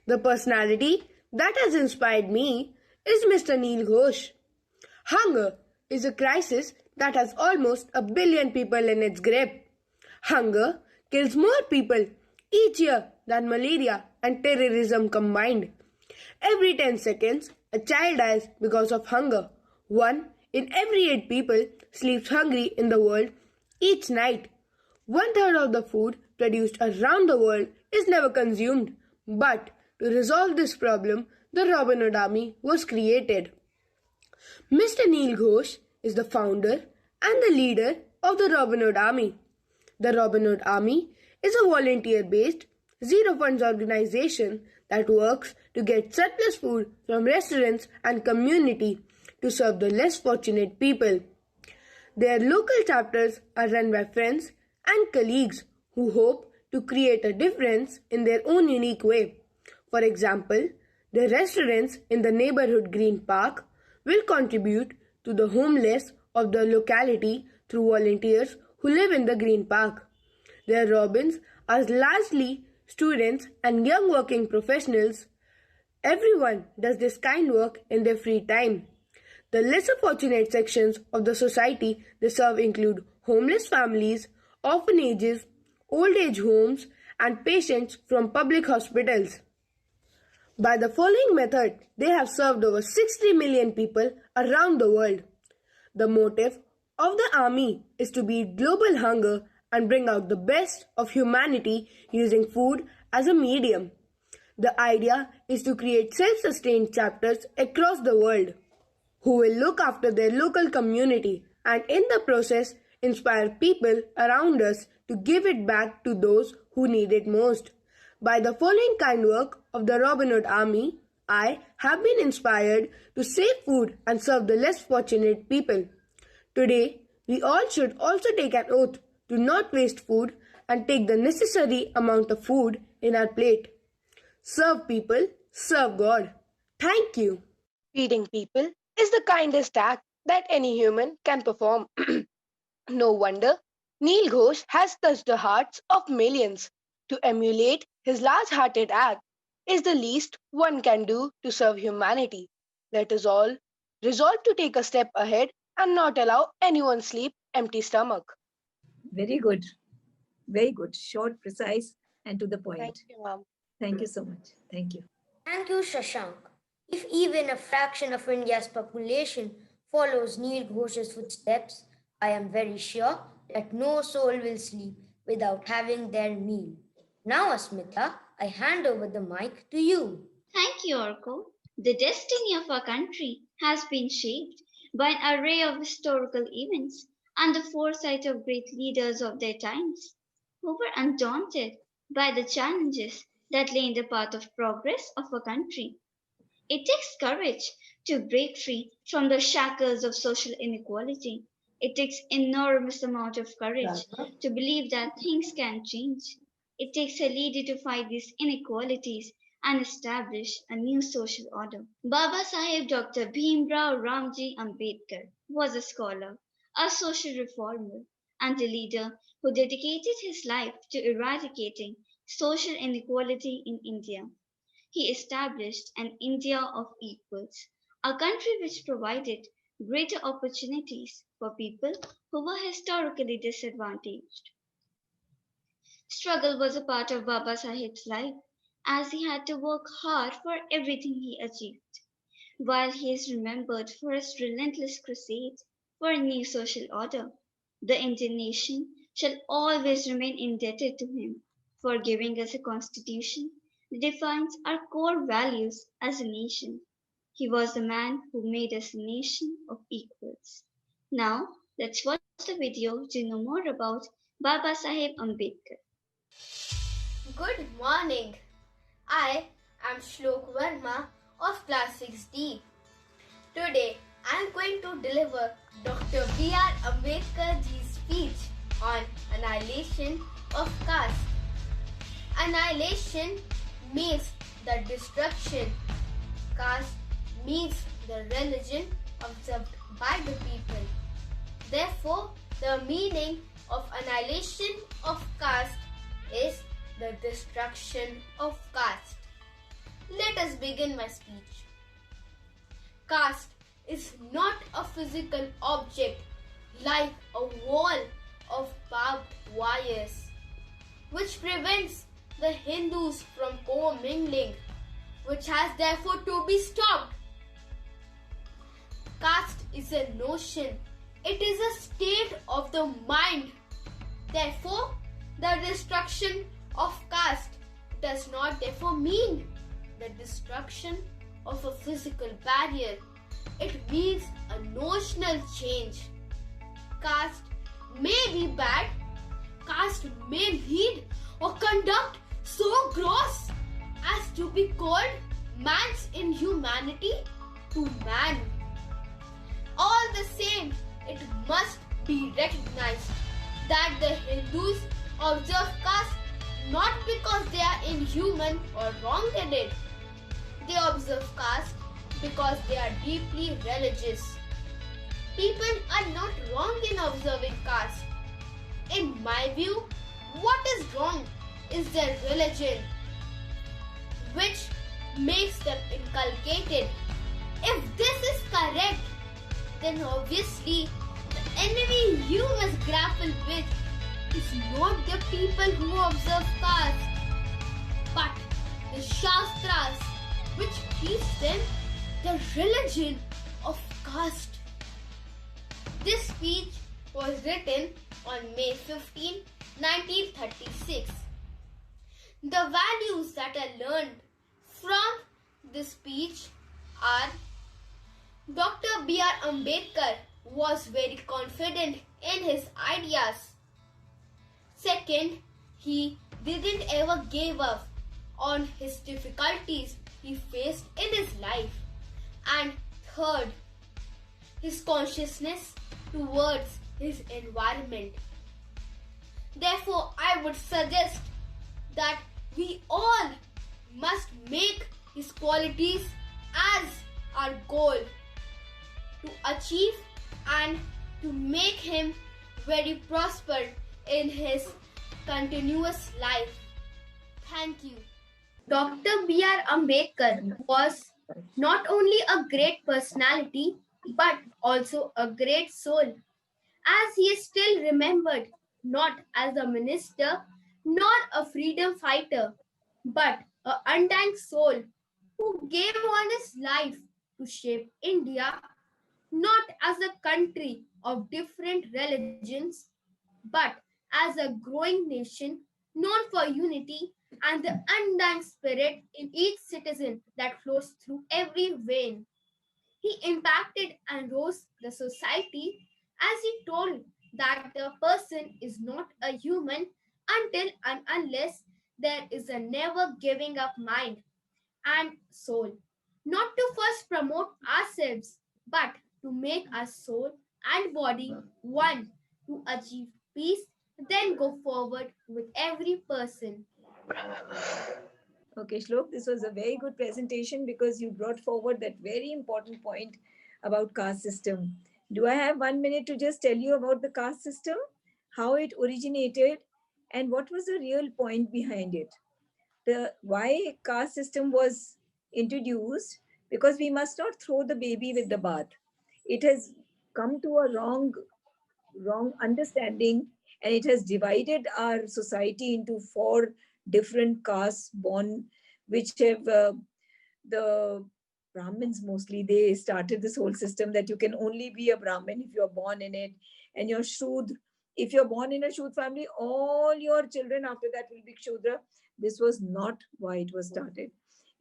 The personality that has inspired me is Mr. Neil Ghosh. Hunger is a crisis that has almost 1 billion people in its grip. Hunger kills more people each year than malaria and terrorism combined. Every 10 seconds, a child dies because of hunger. 1 in every 8 people sleeps hungry in the world each night. 1/3 of the food produced around the world is never consumed. But to resolve this problem, the Robin Hood Army was created. Mr. Neil Ghosh is the founder and the leader of the Robin Hood Army. The Robin Hood Army is a volunteer-based, zero-funds organization that works to get surplus food from restaurants and community to serve the less fortunate people. Their local chapters are run by friends and colleagues who hope to create a difference in their own unique way. For example, the restaurants in the neighborhood Green Park will contribute to the homeless of the locality through volunteers who live in the Green Park. Their Robins are largely students and young working professionals. Everyone does this kind work in their free time. The lesser fortunate sections of the society they serve include homeless families, orphanages, old age homes, and patients from public hospitals. By the following method, they have served over 60 million people around the world. The motive of the army is to beat global hunger and bring out the best of humanity using food as a medium. The idea is to create self-sustained chapters across the world who will look after their local community and in the process inspire people around us to give it back to those who need it most. By the following kind work of the Robin Hood Army, I have been inspired to save food and serve the less fortunate people. Today, we all should also take an oath to not waste food and take the necessary amount of food in our plate. Serve people, serve God. Thank you. Feeding people is the kindest act that any human can perform. No wonder Neil Ghosh has touched the hearts of millions. To emulate his large-hearted act is the least one can do to serve humanity. Let us all resolve to take a step ahead and not allow anyone sleep empty stomach. Very good. Very good. Short, precise, and to the point. Thank you, ma'am. Thank you so much. Thank you. Thank you, Shashank. If even a fraction of India's population follows Neil Ghosh's footsteps, I am very sure that no soul will sleep without having their meal. Now, Asmita, I hand over the mic to you. Thank you, Orko. The destiny of our country has been shaped by an array of historical events and the foresight of great leaders of their times, who were undaunted by the challenges that lay in the path of progress of a country. It takes courage to break free from the shackles of social inequality. It takes enormous amount of courage to believe that things can change. It takes a leader to fight these inequalities and establish a new social order. Baba Saheb Dr. Bhimrao Ramji Ambedkar was a scholar, a social reformer, and a leader who dedicated his life to eradicating social inequality in India. He established an India of equals, a country which provided greater opportunities for people who were historically disadvantaged. Struggle was a part of Baba Saheb's life, as he had to work hard for everything he achieved. While he is remembered for his relentless crusades for a new social order, the Indian nation shall always remain indebted to him for giving us a constitution that defines our core values as a nation. He was the man who made us a nation of equals. Now, let's watch the video to know more about Baba Saheb Ambedkar. Good morning. I am Shlok Verma of class 6D. Today I am going to deliver Dr. B.R. Ambedkar's speech on annihilation of caste. Annihilation means the destruction. Caste means the religion observed by the people. Therefore, the meaning of annihilation of caste is the destruction of caste. Let us begin my speech. Caste is not a physical object like a wall of barbed wires, which prevents the Hindus from commingling, which has therefore to be stopped. Caste is a notion. It is a state of the mind. Therefore, the destruction of caste does not therefore mean the destruction of a physical barrier. It means a notional change. Caste may be bad. Caste may lead or conduct so gross as to be called man's inhumanity to man. All the same, it must be recognized that the Hindus observe caste not because they are inhuman or wrong-headed. They observe caste because they are deeply religious. People are not wrong in observing caste. In my view, what is wrong is their religion, which makes them inculcated. If this is correct, then obviously the enemy you must grapple with is not the people who observe caste, but the Shastras, which teach them the religion of caste. This speech was written on May 15, 1936. The values that I learned from this speech are: Dr. B.R. Ambedkar was very confident in his ideas. Second, he didn't ever give up on his difficulties he faced in his life. And third, his consciousness towards his environment. Therefore, I would suggest that we all must make his qualities as our goal to achieve and to make him very prospered in his continuous life. Thank you. Dr. B.R. Ambedkar was not only a great personality but also a great soul, as he is still remembered not as a minister nor a freedom fighter, but an undying soul who gave on his life to shape India not as a country of different religions, but as a growing nation known for unity and the undying spirit in each citizen that flows through every vein. He impacted and rose the society as he told that the person is not a human until and unless there is a never giving up mind and soul. Not to first promote ourselves, but to make our soul and body one to achieve peace, then go forward with every person. Okay, Shlok, this was a very good presentation because you brought forward that very important point about caste system. Do I have 1 minute to just tell you about the caste system, how it originated, and what was the real point behind it? The why caste system was introduced, because we must not throw the baby with the bath. It has come to a wrong understanding, and it has divided our society into 4 different castes born, which have the Brahmins mostly, they started this whole system that you can only be a Brahmin if you're born in it, and you're Shudra. If you're born in a Shudra family, all your children after that will be Shudra. This was not why it was started.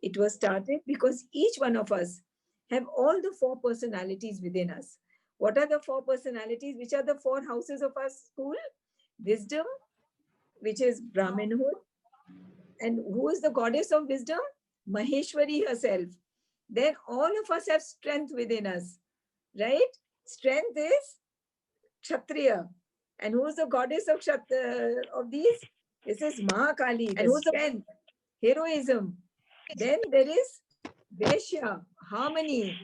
It was started because each one of us have all the 4 personalities within us. What are the 4 personalities? Which are the 4 houses of our school? Wisdom, which is Brahmanhood. And who is the goddess of wisdom? Maheshwari herself. Then all of us have strength within us. right? Strength is Kshatriya. And who is the goddess of these? This is Mahakali, the strength, heroism. Then there is Vaishya, harmony,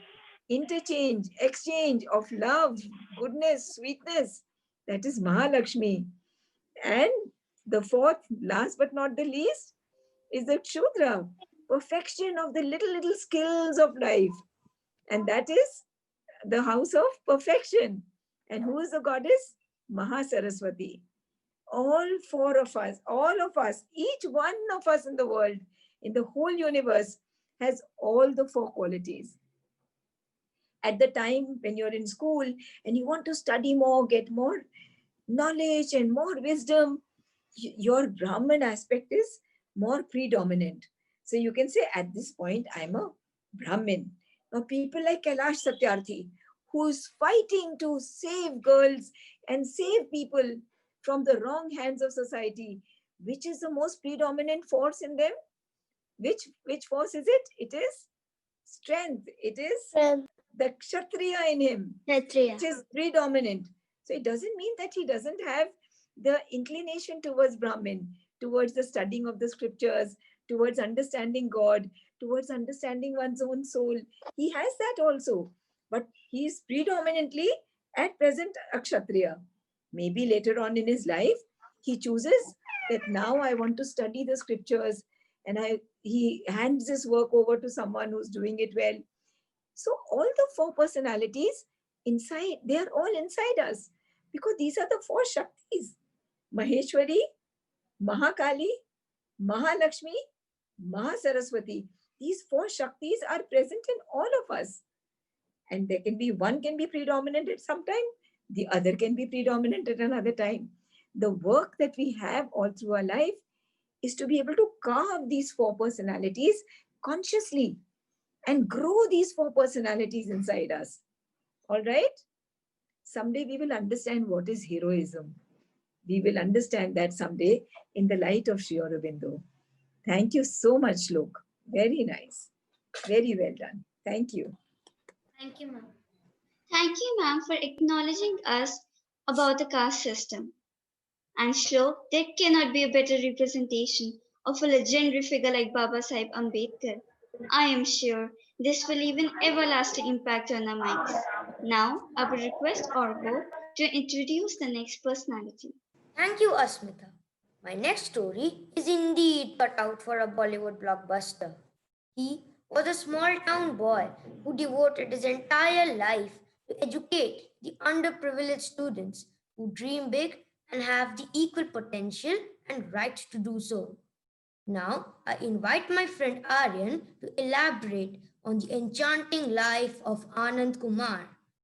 interchange, exchange of love, goodness, sweetness. That is Mahalakshmi. And the fourth, last but not the least, is the Kshudra, perfection of the little skills of life. And that is the house of perfection. And who is the goddess? Mahasaraswati. All four of us, all of us, each one of us in the world, in the whole universe, has all the four qualities. At the time when you're in school and you want to study more, get more knowledge and more wisdom, your Brahman aspect is more predominant. So you can say at this point, I'm a Brahmin. Now people like Kailash Satyarthi, who's fighting to save girls and save people from the wrong hands of society, which is the most predominant force in them? Which force is it? It is strength. It is the Kshatriya in him, which is predominant. So it doesn't mean that he doesn't have the inclination towards Brahmin, towards the studying of the scriptures, towards understanding God, towards understanding one's own soul. He has that also, but he is predominantly at present a Kshatriya. Maybe later on in his life, he chooses that now I want to study the scriptures, and he hands this work over to someone who's doing it well. So all the four personalities inside, they are all inside us, because these are the four Shaktis: Maheshwari, Mahakali, Mahalakshmi, Mahasaraswati. These four Shaktis are present in all of us. And there can be, one can be predominant at some time, the other can be predominant at another time. The work that we have all through our life is to be able to carve these four personalities consciously and grow these four personalities inside us. All right? Someday we will understand what is heroism. We will understand that someday in the light of Sri Aurobindo. Thank you so much, Shlok. Very nice. Very well done. Thank you. Thank you, ma'am. Thank you, ma'am, for acknowledging us about the caste system. And Shlok, there cannot be a better representation of a legendary figure like Baba Sahib Ambedkar. I am sure this will leave an everlasting impact on our minds. Now, I will request Orgo to introduce the next personality. Thank you, Asmita. My next story is indeed cut out for a Bollywood blockbuster. He was a small town boy who devoted his entire life to educate the underprivileged students who dream big and have the equal potential and right to do so. Now, I invite my friend Aryan to elaborate on the enchanting life of Anand Kumar,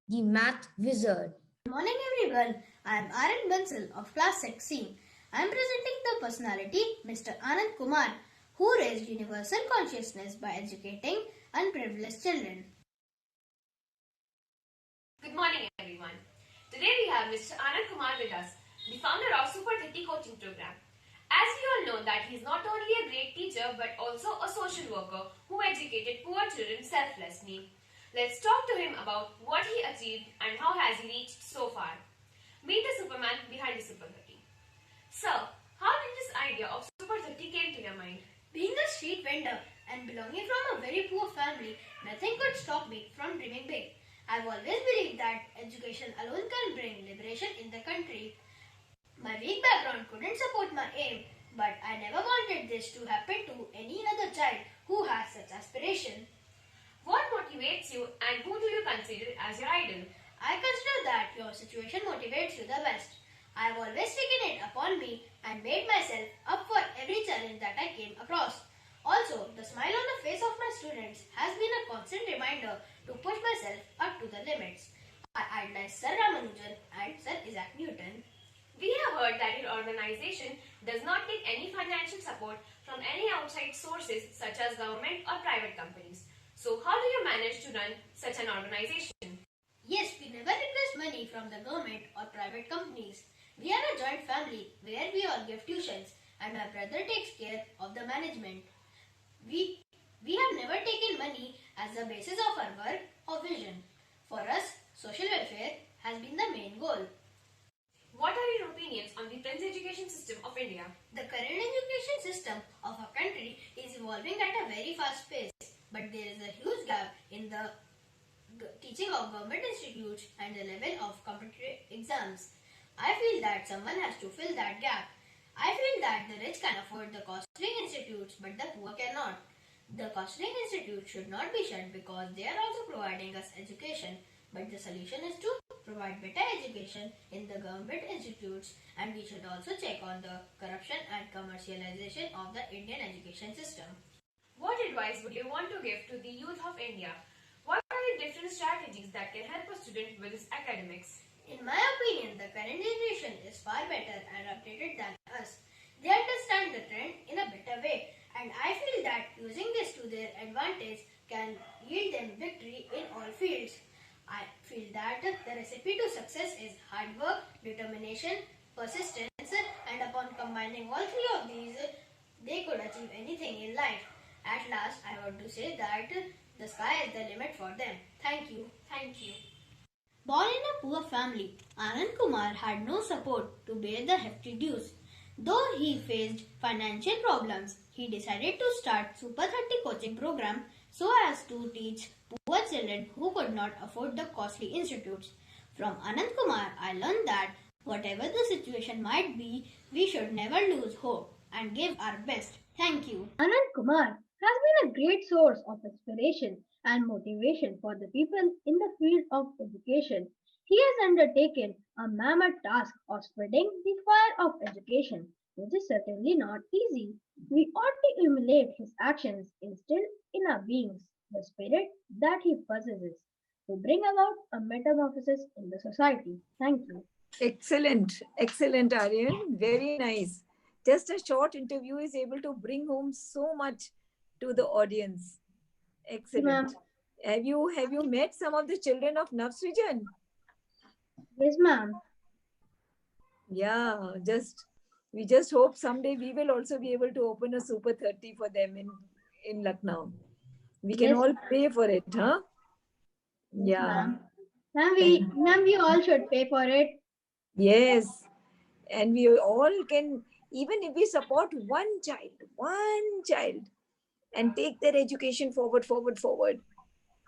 the math wizard. Good morning, everyone. I am Aryan Bansal of class 6C. I am presenting the personality Mr. Anand Kumar, who raised universal consciousness by educating unprivileged children. Good morning, everyone. Today we have Mr. Anand Kumar with us, the founder of Super 30 coaching program. As we all know that he is not only a great teacher but also a social worker who educated poor children selflessly. Let's talk to him about what he achieved and how has he reached so far. Meet the Superman behind the Super 30. Sir, how did this idea of Super 30 came to your mind? Being a street vendor and belonging from a very poor family, nothing could stop me from dreaming big. I've always believed that education alone can bring liberation in the country. My weak background couldn't support my aim, but I never wanted this to happen to any other child who has such aspiration. What motivates you and who do you consider as your idol? I consider that your situation motivates you the best. I have always taken it upon me and made myself up for every challenge that I came across. Also, the smile on the face of my students has been a constant reminder to push myself up to the limits. I idolize Sir Ramanujan and Sir Isaac Newton. We have heard that your organization does not take any financial support from any outside sources such as government or private companies. So how do you manage to run such an organization? Yes, we never request money from the government or private companies. We are a joint family where we all give tuitions and my brother takes care of the management. We have never taken money as the basis of our work or vision. For us, goal. What are your opinions on the present education system of India? The current education system of our country is evolving at a very fast pace, but there is a huge gap in the teaching of government institutes and the level of competitive exams. I feel that someone has to fill that gap. I feel that the rich can afford the costly institutes, but the poor cannot. The costly institutes should not be shut because they are also providing us education, but the solution is to provide better education in the government institutes, and we should also check on the corruption and commercialization of the Indian education system. What advice would you want to give to the youth of India? What are the different strategies that can help a student with his academics? In my opinion, the current generation is far better and updated than us. They understand the trend in a better way, and I feel that using this to their advantage can yield them victory in all fields. I feel that the recipe to success is hard work, determination, persistence, and upon combining all three of these, they could achieve anything in life. At last, I want to say that the sky is the limit for them. Thank you. Thank you. Born in a poor family, Anand Kumar had no support to bear the hefty dues. Though he faced financial problems, he decided to start Super 30 coaching program so as to teach poor children who could not afford the costly institutes. From Anand Kumar, I learned that whatever the situation might be, we should never lose hope and give our best. Thank you. Anand Kumar has been a great source of inspiration and motivation for the people in the field of education. He has undertaken a mammoth task of spreading the fire of education, which is certainly not easy. We ought to emulate his actions instilled in our beings, the spirit that he possesses, to bring about a metamorphosis in the society. Thank you. Excellent, excellent, Aryan. Very nice. Just a short interview is able to bring home so much to the audience. Excellent. Have you met some of the children of Navsrijan? Yes, ma'am. Yeah, we just hope someday we will also be able to open a Super 30 for them in Lucknow. We can Yes, all ma'am. pray for it, huh? Yeah. Ma'am, we all should pay for it. Yes. And we all can, even if we support one child, and take their education forward.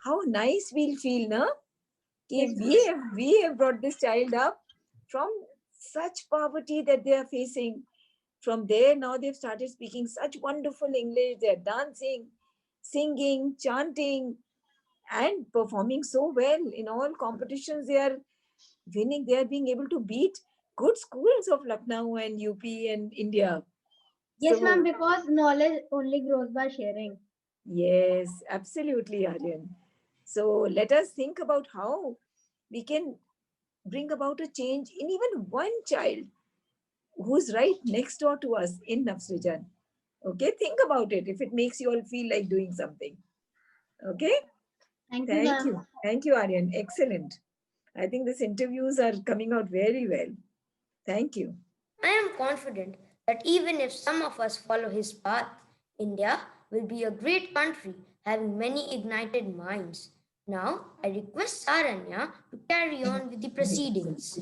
How nice we'll feel, na? Yes, We have brought this child up from such poverty that they are facing. From there, now they've started speaking such wonderful English. They're dancing, singing, chanting, and performing so well in all competitions. They are winning. They are being able to beat good schools of Lucknow and UP and India. Yes, So, ma'am, because knowledge only grows by sharing. yes, absolutely, Aryan. So let us think about how we can bring about a change in even one child who's right next door to us in Navsrijan. Okay, think about it if it makes you all feel like doing something. Okay, Thank you, ma'am. Thank you, Aryan. Excellent. I think these interviews are coming out very well. Thank you. I am confident that even if some of us follow his path, India will be a great country having many ignited minds. Now, I request Saranya to carry on with the proceedings.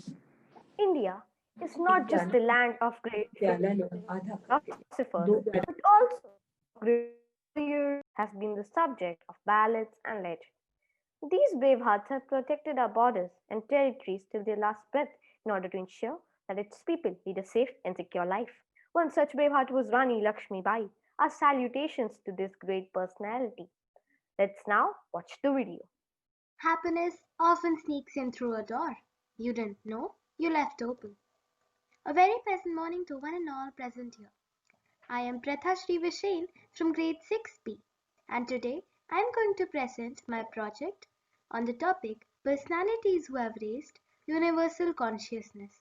India is not just the land of great philosophers, but also great warriors has been the subject of ballads and legends. These brave hearts have protected our borders and territories till their last breath in order to ensure that its people lead a safe and secure life. One such brave heart was Rani Lakshmi Bai. Our salutations to this great personality. Let's now watch the video. Happiness often sneaks in through a door you didn't know you left open. A very pleasant morning to one and all present here. I am Pratha Sri Vishain from grade 6B, and today I am going to present my project on the topic Personalities who have raised universal consciousness.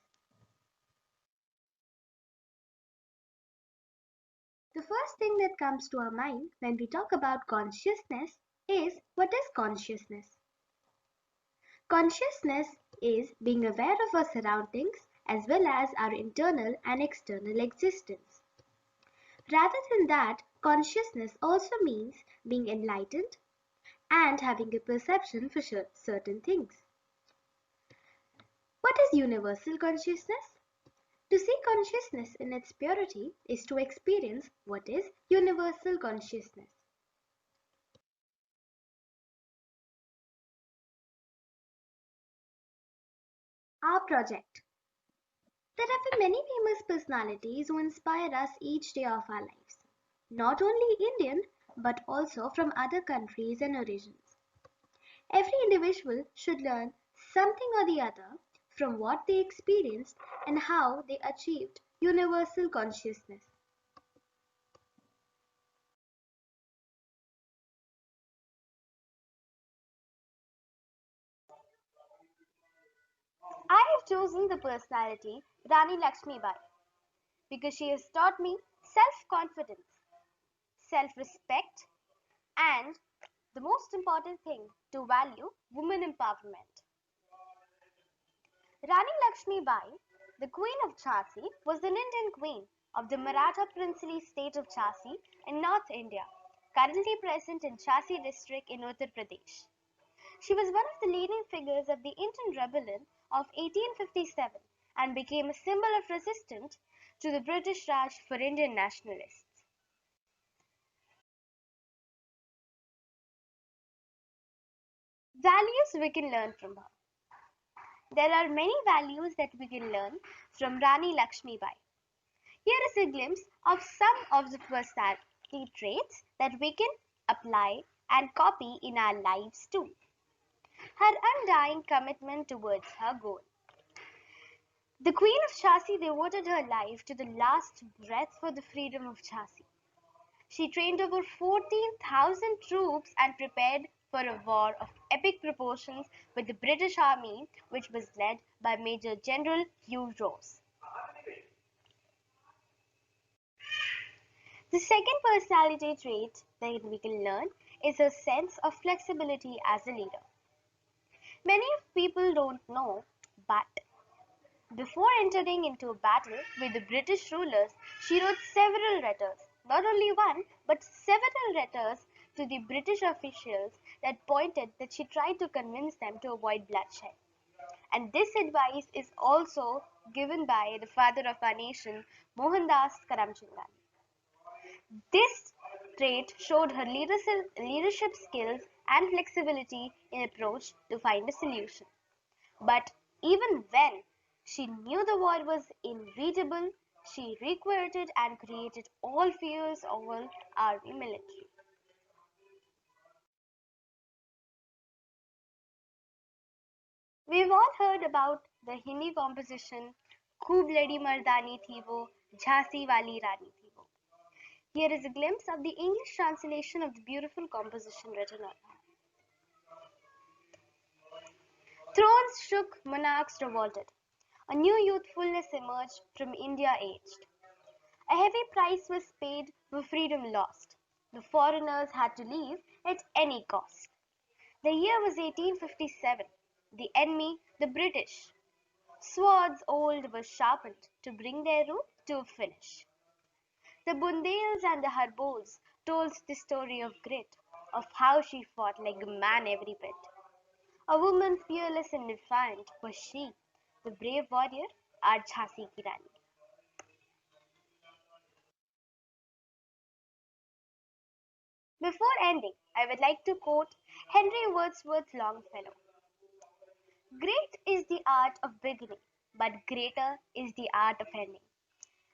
The first thing that comes to our mind when we talk about consciousness is, what is consciousness? Consciousness is being aware of our surroundings as well as our internal and external existence. Rather than that, consciousness also means being enlightened and having a perception for certain things. What is universal consciousness? To see consciousness in its purity is to experience what is universal consciousness. Our project. There have been many famous personalities who inspire us each day of our lives. Not only Indian, but also from other countries and origins. Every individual should learn something or the other from what they experienced and how they achieved universal consciousness. I have chosen the personality Rani Lakshmibai because she has taught me self-confidence, self-respect, and the most important thing, to value women empowerment. Rani Lakshmibai, the Queen of Jhansi, was an Indian queen of the Maratha princely state of Jhansi in North India, currently present in Jhansi district in Uttar Pradesh. She was one of the leading figures of the Indian Rebellion of 1857 and became a symbol of resistance to the British Raj for Indian nationalists. Values we can learn from her. There are many values that we can learn from Rani Lakshmibai. Here is a glimpse of some of the personality traits that we can apply and copy in our lives too. Her undying commitment towards her goal. The Queen of Jhansi devoted her life to the last breath for the freedom of Jhansi. She trained over 14,000 troops and prepared for a war of epic proportions with the British Army, which was led by Major General Hugh Ross. The second personality trait that we can learn is her sense of flexibility as a leader. Many people don't know, but before entering into a battle with the British rulers, she wrote several letters, not only one, but several letters to the British officials that pointed that she tried to convince them to avoid bloodshed. And this advice is also given by the father of our nation, Mohandas Karamchand Gandhi. This trait showed her leadership skills and flexibility in approach to find a solution. But even when she knew the war was inevitable, she recruited and created all fears over army military. We've all heard about the Hindi composition Khoob Ladi Mardani Thi Wo, Jhansi Wali Rani Thi Wo. Here is a glimpse of the English translation of the beautiful composition written on her. Thrones shook, monarchs revolted. A new youthfulness emerged from India aged. A heavy price was paid for freedom lost. The foreigners had to leave at any cost. The year was 1857. The enemy, the British. Swords old were sharpened to bring their rule to a finish. The Bundels and the Harbos told the story of grit, of how she fought like a man every bit. A woman fearless and defiant was she, the brave warrior, our Jhansi ki Rani. Before ending, I would like to quote Henry Wadsworth Longfellow. Great is the art of beginning, but greater is the art of ending.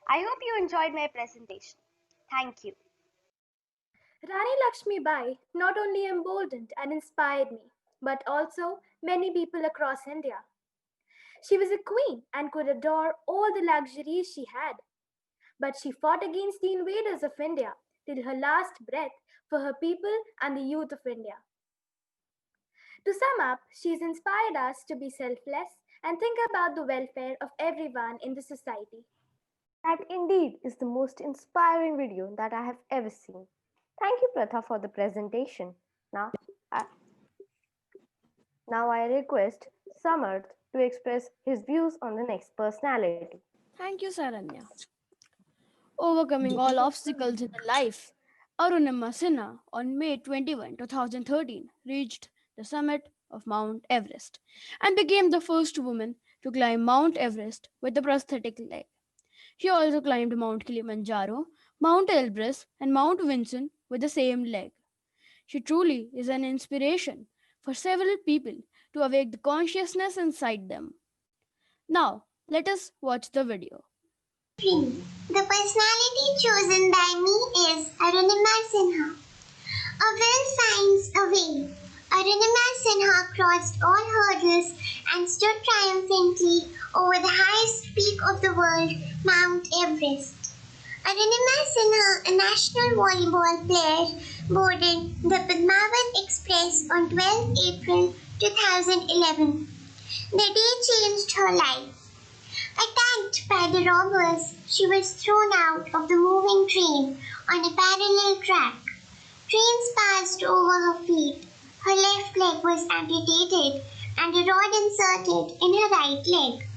I hope you enjoyed my presentation. Thank you. Rani Lakshmi Bai not only emboldened and inspired me, but also many people across India. She was a queen and could adore all the luxuries she had. But she fought against the invaders of India till her last breath for her people and the youth of India. To sum up, she's inspired us to be selfless and think about the welfare of everyone in the society. That indeed is the most inspiring video that I have ever seen. Thank you, Pratha, for the presentation. Now I request Samarth to express his views on the next personality. Thank you, Saranya. Overcoming all obstacles in life, Arunima Sinha on May 21, 2013 reached the summit of Mount Everest and became the first woman to climb Mount Everest with a prosthetic leg. She also climbed Mount Kilimanjaro, Mount Elbrus, and Mount Vinson with the same leg. She truly is an inspiration for several people to awake the consciousness inside them. Now, let us watch the video. 3. The personality chosen by me is Arunima Sinha. A will finds a way. Arunima Sinha crossed all hurdles and stood triumphantly over the highest peak of the world, Mount Everest. Arunima Sinha, a national volleyball player, boarded the Padmavat Express on 12 April 2011. The day changed her life. Attacked by the robbers, she was thrown out of the moving train on a parallel track. Trains passed over her feet. Her left leg was amputated and a rod inserted in her right leg.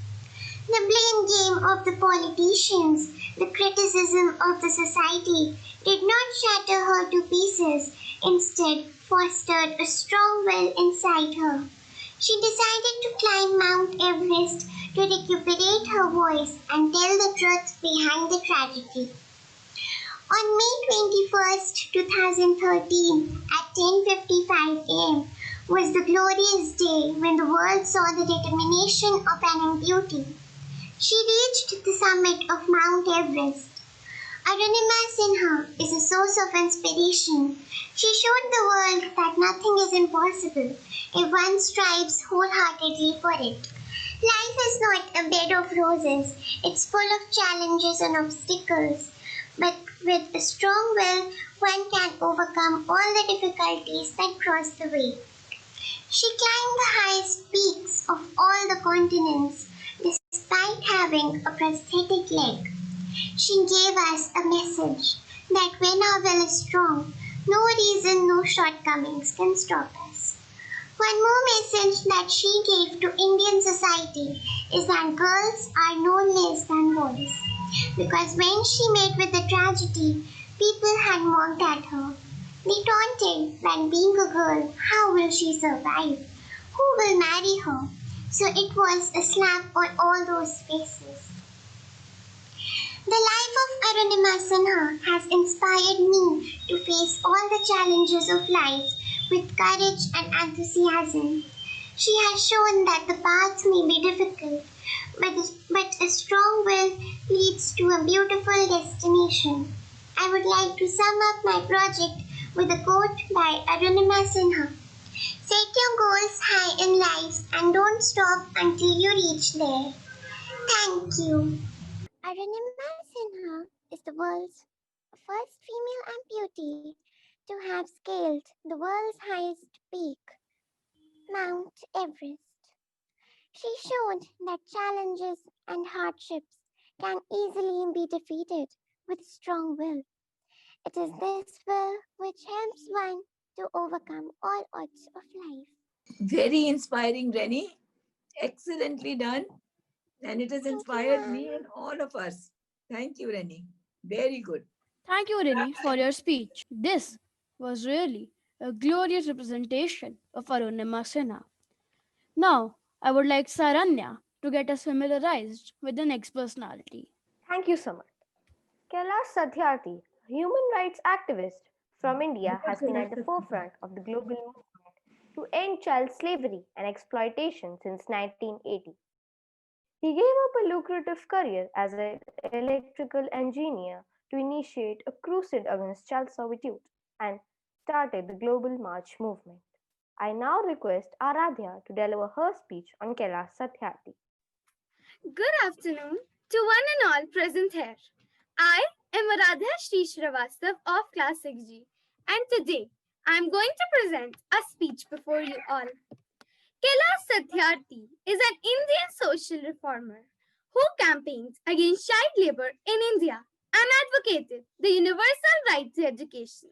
The blame game of the politicians, the criticism of the society did not shatter her to pieces, instead fostered a strong will inside her. She decided to climb Mount Everest to recuperate her voice and tell the truth behind the tragedy. On May 21st, 2013, at 10:55 am, was the glorious day when the world saw the determination of an amputee. She reached the summit of Mount Everest. Arunima Sinha is a source of inspiration. She showed the world that nothing is impossible if one strives wholeheartedly for it. Life is not a bed of roses. It's full of challenges and obstacles. But with a strong will, one can overcome all the difficulties that cross the way. She climbed the highest peaks of all the continents despite having a prosthetic leg. She gave us a message that when our will is strong, no reason, no shortcomings can stop us. One more message that she gave to Indian society is that girls are no less than boys. Because when she met with the tragedy, people had mocked at her. They taunted that being a girl, how will she survive? Who will marry her? So it was a slap on all those faces. The life of Arunima Sinha has inspired me to face all the challenges of life with courage and enthusiasm. She has shown that the path may be difficult, but a strong will leads to a beautiful destination. I would like to sum up my project with a quote by Arunima Sinha. Set your goals high in life and don't stop until you reach there. Thank you. Arunima Sinha is the world's first female amputee to have scaled the world's highest peak, Mount Everest. She showed that challenges and hardships can easily be defeated with strong will. It is this will which helps one to overcome all odds of life. Very inspiring, Rennie. Excellently done. And it has inspired me and all of us. Thank you, Rennie. Very good. Thank you, Rini, for your speech. This was really a glorious representation of Arunima Sinha. Now, I would like Saranya to get us familiarized with the next personality. Thank you so much. Kailash Satyarthi, a human rights activist from India, has been at the forefront of the global movement to end child slavery and exploitation since 1980. He gave up a lucrative career as an electrical engineer to initiate a crusade against child servitude and started the Global March movement. I now request Aradhya to deliver her speech on Kailash Satyarthi. Good afternoon to one and all present here. I am Aradhya Shri Srivastav of Class 6G, and today I am going to present a speech before you all. Kailash Satyarthi is an Indian social reformer who campaigns against child labor in India and advocated the universal right to education.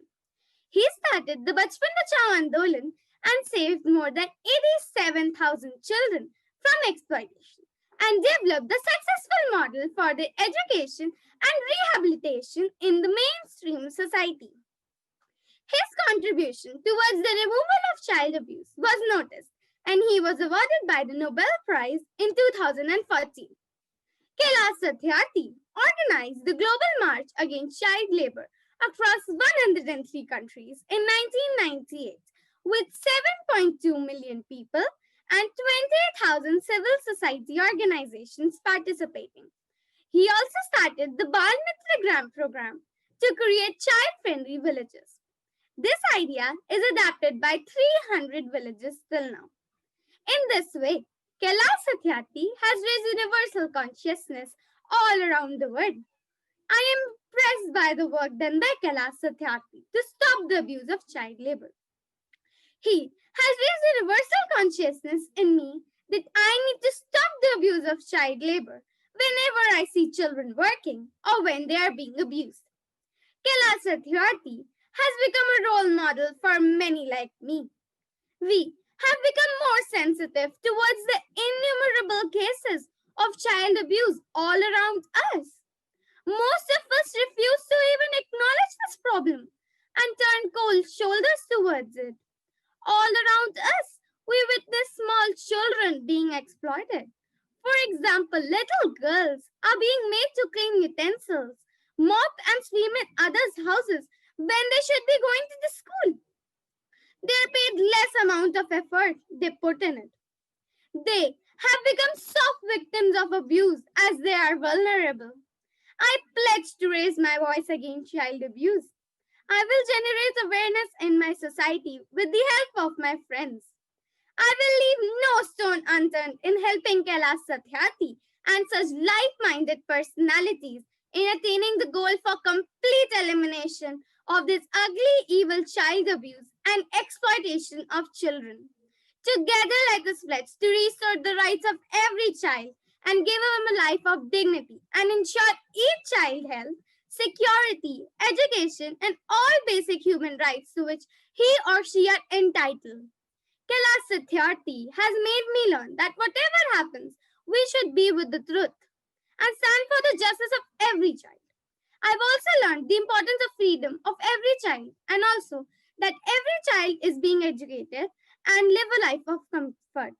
He started the Bachpan Bachao Andolan and saved more than 87,000 children from exploitation and developed a successful model for their education and rehabilitation in the mainstream society. His contribution towards the removal of child abuse was noticed and he was awarded by the Nobel Prize in 2014. Kailash Satyarthi organized the Global March Against Child Labor across 103 countries in 1998 with 7.2 million people and 28,000 civil society organizations participating. He also started the Bal Mitra Gram program to create child-friendly villages. This idea is adapted by 300 villages till now. In this way, Kailash Satyarthi has raised universal consciousness all around the world. I am impressed by the work done by Kailash Satyarthi to stop the abuse of child labor. He has raised universal consciousness in me that I need to stop the abuse of child labor whenever I see children working or when they are being abused. Kailash Satyarthi has become a role model for many like me. We have become more sensitive towards the innumerable cases of child abuse all around us. Most of us refuse to even acknowledge this problem and turn cold shoulders towards it. All around us, we witness small children being exploited. For example, little girls are being made to clean utensils, mop and sweep at others' houses when they should be going to the school. They are paid less amount of effort they put in it. They have become soft victims of abuse as they are vulnerable. I pledge to raise my voice against child abuse. I will generate awareness in my society with the help of my friends. I will leave no stone unturned in helping Kailash Satyarthi and such like-minded personalities in attaining the goal for complete elimination of this ugly, evil child abuse and exploitation of children. Together, let us pledge to restore the rights of every child and give them a life of dignity and ensure each child health, security, education, and all basic human rights to which he or she are entitled. Kailash Satyarthi has made me learn that whatever happens, we should be with the truth and stand for the justice of every child. I've also learned the importance of freedom of every child and also that every child is being educated and live a life of comfort.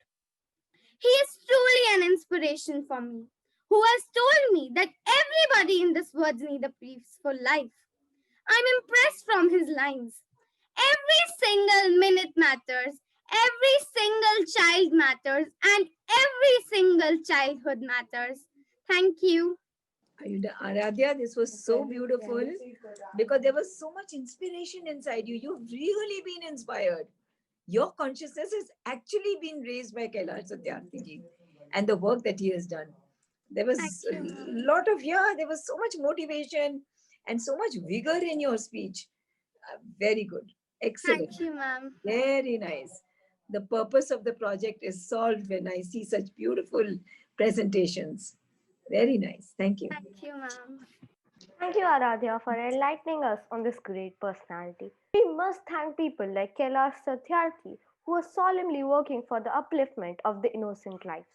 He is truly an inspiration for me, who has told me that everybody in this world needs a peaceful life. I'm impressed from his lines. Every single minute matters, every single child matters, and every single childhood matters. Thank you. Aradhya, this was so beautiful because there was so much inspiration inside you. You've really been inspired. Your consciousness has actually been raised by Kailash Satyarthi ji and the work that he has done. There was a lot of, there was so much motivation and so much vigor in your speech. Very good. Excellent. Thank you, ma'am. Very nice. The purpose of the project is solved when I see such beautiful presentations. Very nice. Thank you. Thank you, ma'am. Thank you, Aradhya, for enlightening us on this great personality. We must thank people like Kailash Satyarthi, who are solemnly working for the upliftment of the innocent lives.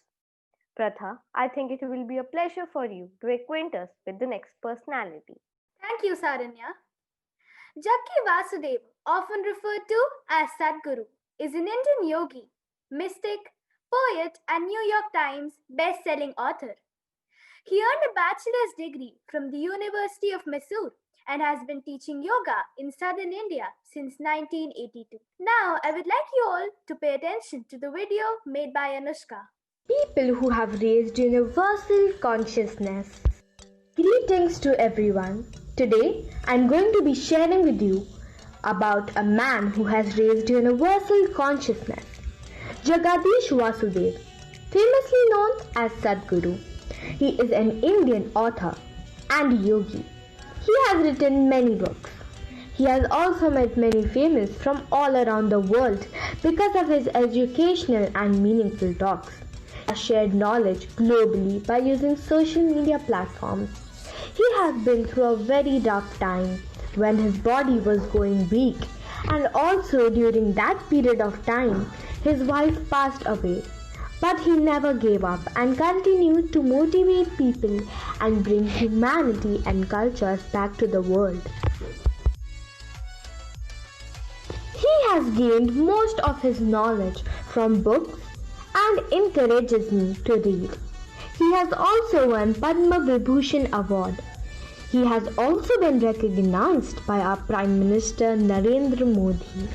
Pratha, I think it will be a pleasure for you to acquaint us with the next personality. Thank you, Saranya. Jacki Vasudev, often referred to as Sadhguru, is an Indian yogi, mystic, poet, and New York Times best-selling author. He earned a bachelor's degree from the University of Mysore and has been teaching yoga in southern India since 1982. Now, I would like you all to pay attention to the video made by Anushka. People who have raised universal consciousness. Greetings to everyone. Today, I'm going to be sharing with you about a man who has raised universal consciousness, Jagadish Vasudev, famously known as Sadhguru. He is an Indian author and yogi. He has written many books. He has also met many famous from all around the world because of his educational and meaningful talks. He has shared knowledge globally by using social media platforms. He has been through a very rough time when his body was going weak, and also during that period of time, his wife passed away. But he never gave up and continued to motivate people and bring humanity and cultures back to the world. He has gained most of his knowledge from books and encourages me to read. He has also won Padma Vibhushan Award. He has also been recognized by our Prime Minister Narendra Modi.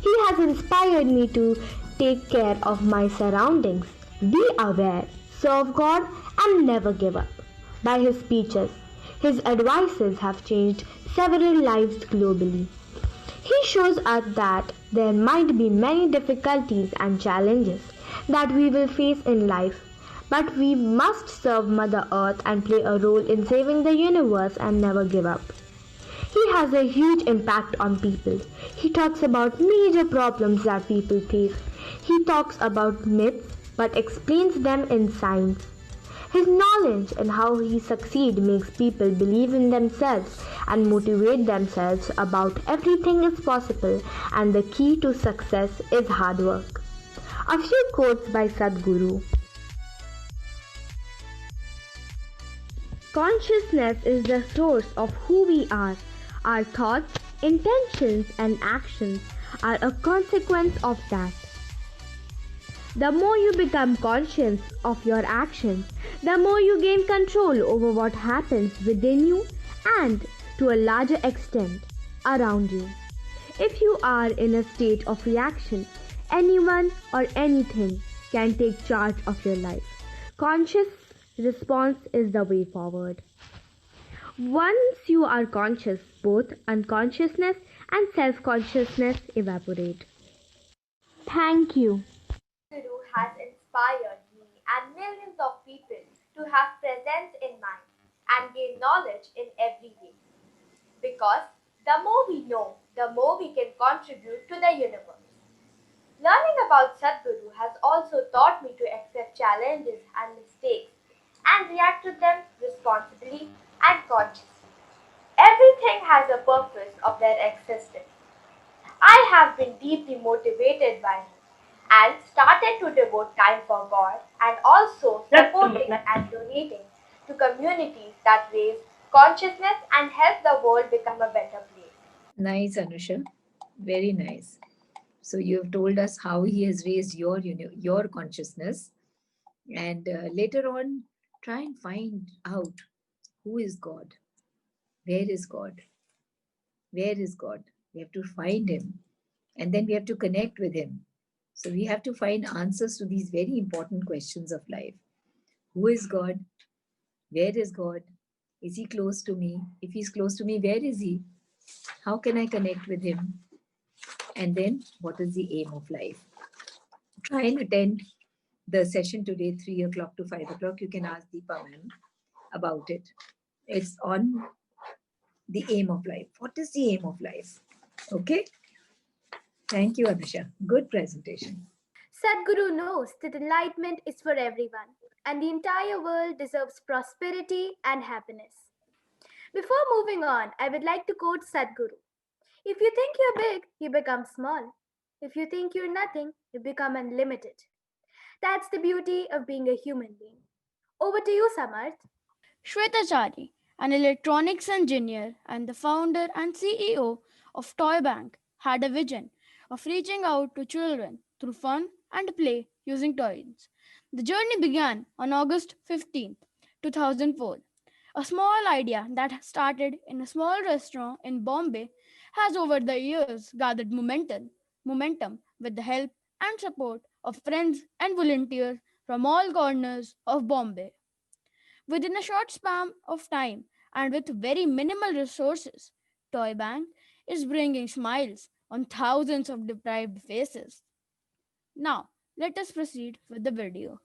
He has inspired me to take care of my surroundings, be aware, serve God, and never give up. By his speeches, his advices have changed several lives globally. He shows us that there might be many difficulties and challenges that we will face in life, but we must serve Mother Earth and play a role in saving the universe and never give up. He has a huge impact on people. He talks about major problems that people face. He talks about myths but explains them in science. His knowledge and how he succeeds makes people believe in themselves and motivate themselves about everything is possible, and the key to success is hard work. A few quotes by Sadhguru. Consciousness is the source of who we are. Our thoughts, intentions, and actions are a consequence of that. The more you become conscious of your actions, the more you gain control over what happens within you and, to a larger extent, around you. If you are in a state of reaction, anyone or anything can take charge of your life. Conscious response is the way forward. Once you are conscious, both unconsciousness and self-consciousness evaporate. Thank you. Guru has inspired me and millions of people to have presence in mind and gain knowledge in every way. Because the more we know, the more we can contribute to the universe. Learning about Sadhguru has also taught me to accept challenges and mistakes and react to them responsibly and consciously. Everything has a purpose of their existence. I have been deeply motivated by him and started to devote time for God and also supporting and donating to communities that raise consciousness and help the world become a better place. Nice, Anusha. Very nice. So you have told us how he has raised your consciousness, and later on, try and find out who is God, where is God, where is God. We have to find him, and then we have to connect with him. So we have to find answers to these very important questions of life. Who is God? Where is God? Is he close to me? If he's close to me, where is he? How can I connect with him? And then, what is the aim of life? Try and attend the session today, 3 o'clock to 5 o'clock. You can ask Deepa ma'am about it. It's on the aim of life. What is the aim of life? Okay? Thank you, Anusha. Good presentation. Sadhguru knows that enlightenment is for everyone, and the entire world deserves prosperity and happiness. Before moving on, I would like to quote Sadhguru. If you think you're big, you become small. If you think you're nothing, you become unlimited. That's the beauty of being a human being. Over to you, Samarth. Shweta Chari, an electronics engineer and the founder and CEO of Toy Bank, had a vision of reaching out to children through fun and play using toys. The journey began on August 15, 2004. A small idea that started in a small restaurant in Bombay has over the years gathered momentum with the help and support of friends and volunteers from all corners of Bombay. Within a short span of time and with very minimal resources, Toy Bank is bringing smiles on thousands of deprived faces. Now, let us proceed with the video.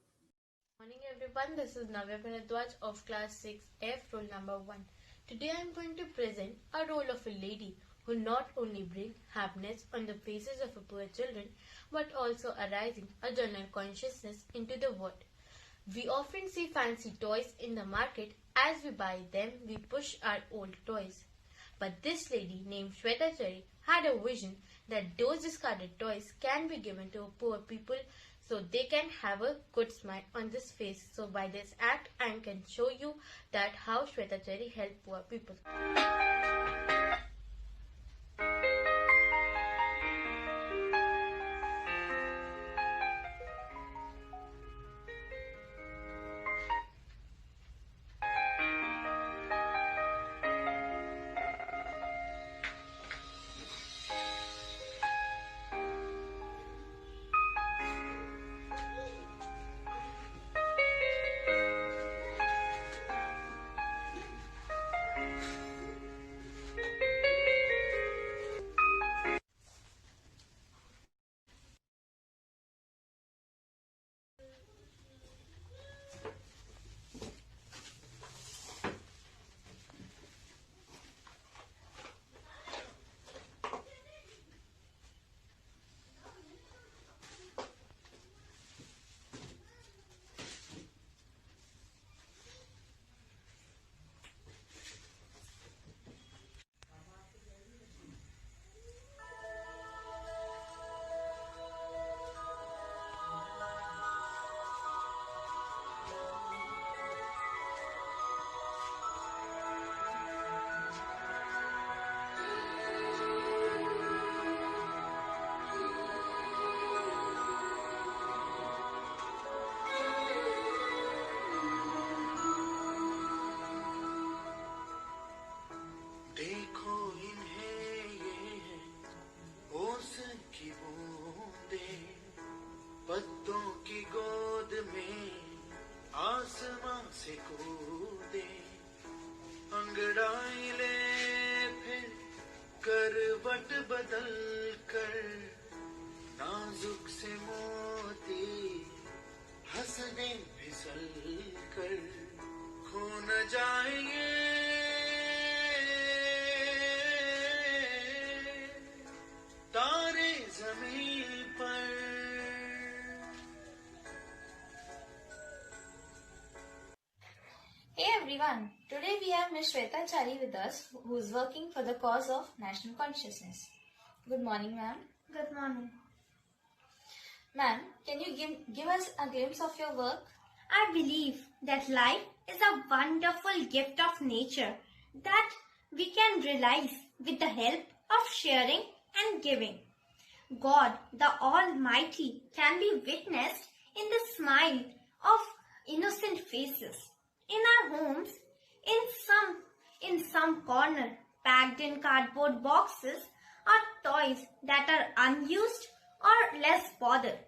Morning everyone, this is Navya Bharadwaj of class 6F, roll number 1. Today I am going to present a role of a lady who not only brings happiness on the faces of poor children but also arising a general consciousness into the world. We often see fancy toys in the market. As we buy them, we push our old toys. But this lady named Shweta Chari had a vision that those discarded toys can be given to poor people so they can have a good smile on this face. So by this act, I can show you that how Shweta Chari helped poor people. पत्तों की गोद में आसमां से कूदे, अंगड़ाई ले फिर करवट बदल कर, नाजुक से मोती हंसने फिसल कर, खो न जाएंगे तारे जमीन पर। Hey everyone, today we have Ms. Shweta Chari with us who is working for the cause of national consciousness. Good morning, ma'am. Good morning. Ma'am, can you give us a glimpse of your work? I believe that life is a wonderful gift of nature that we can realize with the help of sharing and giving. God, the Almighty, can be witnessed in the smile of innocent faces. In our homes, in some corner, packed in cardboard boxes, are toys that are unused or less bothered.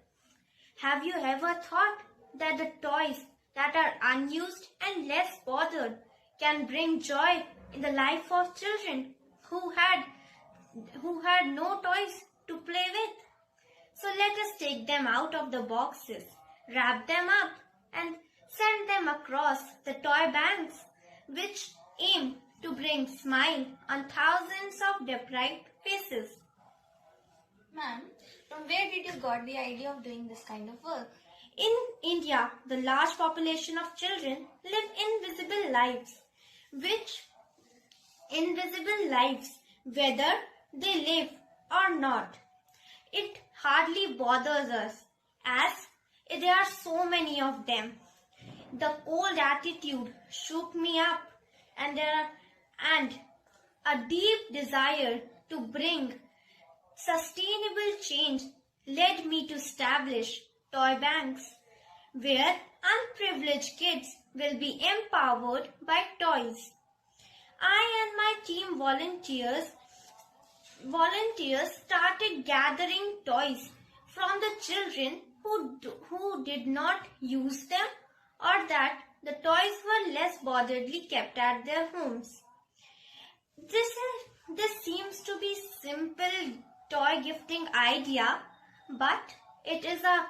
Have you ever thought that the toys that are unused and less bothered can bring joy in the life of children who had no toys to play with? So let us take them out of the boxes, wrap them up and send them across the toy banks, which aim to bring smile on thousands of deprived faces. Ma'am, from where did you got the idea of doing this kind of work? In India, the large population of children live invisible lives, whether they live or not. It hardly bothers us as there are so many of them. The cold attitude shook me up and a deep desire to bring sustainable change led me to establish toy banks where unprivileged kids will be empowered by toys. I and my team volunteers started gathering toys from the children who did not use them or that the toys were less botheredly kept at their homes. This seems to be simple toy gifting idea, but it is a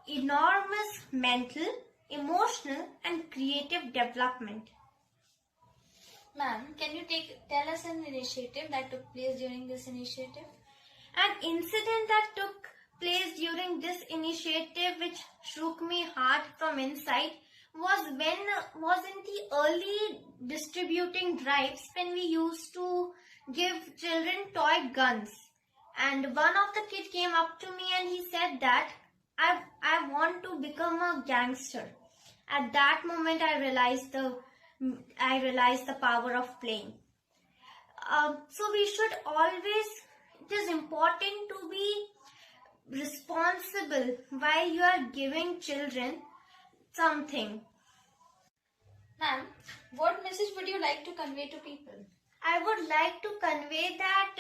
enormous mental, emotional and creative development. Ma'am, can you tell us an initiative that took place during this initiative? An incident that took place during this initiative which shook me hard from inside was in the early distributing drives when we used to give children toy guns. And one of the kids came up to me and he said that I want to become a gangster. At that moment I realized the power of playing. So we should always, it is important to be responsible while you are giving children something. Ma'am, what message would you like to convey to people? I would like to convey that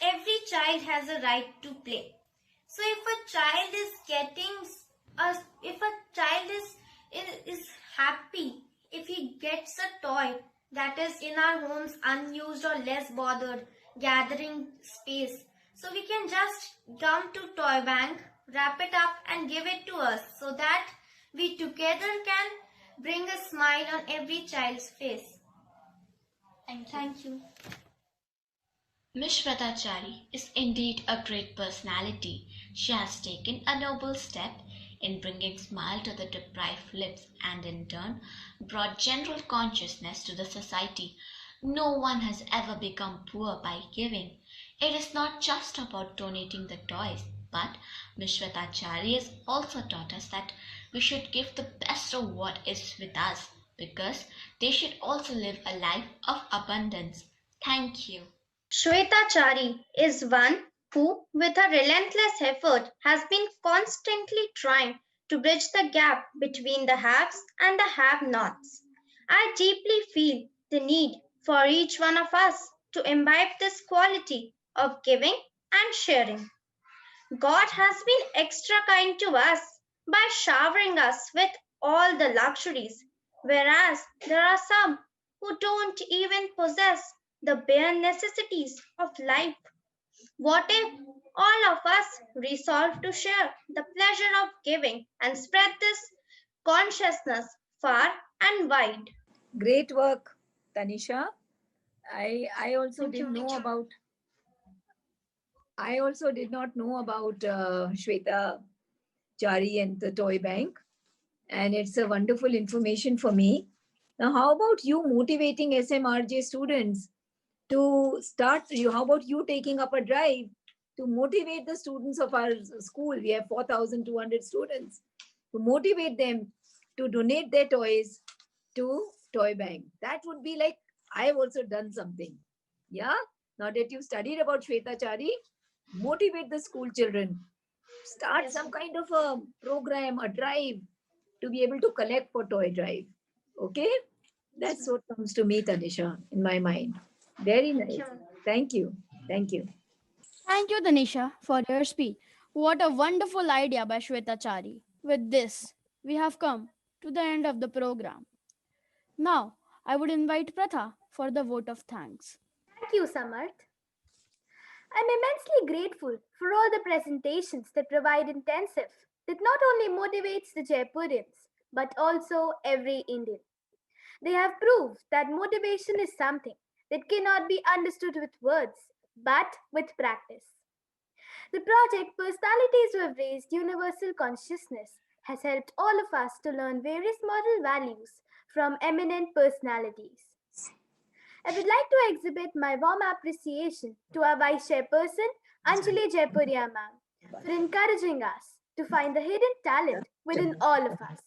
every child has a right to play. So if a child is happy, if he gets a toy that is in our homes unused or less bothered, gathering space, so we can just come to toy bank, wrap it up and give it to us so that we together can bring a smile on every child's face. Thank you. Ms. Shweta Chari is indeed a great personality. She has taken a noble step in bringing smile to the deprived lips and in turn brought general consciousness to the society. No one has ever become poor by giving. It is not just about donating the toys, but Ms. Shweta Chari has also taught us that we should give the best of what is with us because they should also live a life of abundance. Thank you. Shweta Chari is one who, with her relentless effort, has been constantly trying to bridge the gap between the haves and the have-nots. I deeply feel the need for each one of us to imbibe this quality of giving and sharing. God has been extra kind to us by showering us with all the luxuries, whereas there are some who don't even possess the bare necessities of life. What if all of us resolve to share the pleasure of giving and spread this consciousness far and wide? Great work, Tanisha. I also Thank you. didn't know about. I also did not know about Shweta Chari and the toy bank, and it's a wonderful information for me. Now, how about you motivating SMRJ students to start? How about you taking up a drive to motivate the students of our school? We have 4,200 students, to motivate them to donate their toys to Toy Bank. That would be like, I've also done something. Yeah. Now that you've studied about Shweta Chari, motivate the school children. Start some kind of a program, a drive to be able to collect for toy drive. Okay? That's what comes to me, Tanisha, in my mind. Very nice. Thank you. Thank you. Thank you, Tanisha, for your speech. What a wonderful idea by Shweta Chari. With this, we have come to the end of the program. Now, I would invite Pratha for the vote of thanks. Thank you, Samarth. I'm immensely grateful for all the presentations that provide intensive that not only motivates the Jaipurians but also every Indian. They have proved that motivation is something that cannot be understood with words but with practice. The project Personalities Who Have Raised Universal Consciousness has helped all of us to learn various moral values from eminent personalities. I would like to exhibit my warm appreciation to our Vice Chairperson, Anjali Jaipuria ma'am, for encouraging us to find the hidden talent within all of us.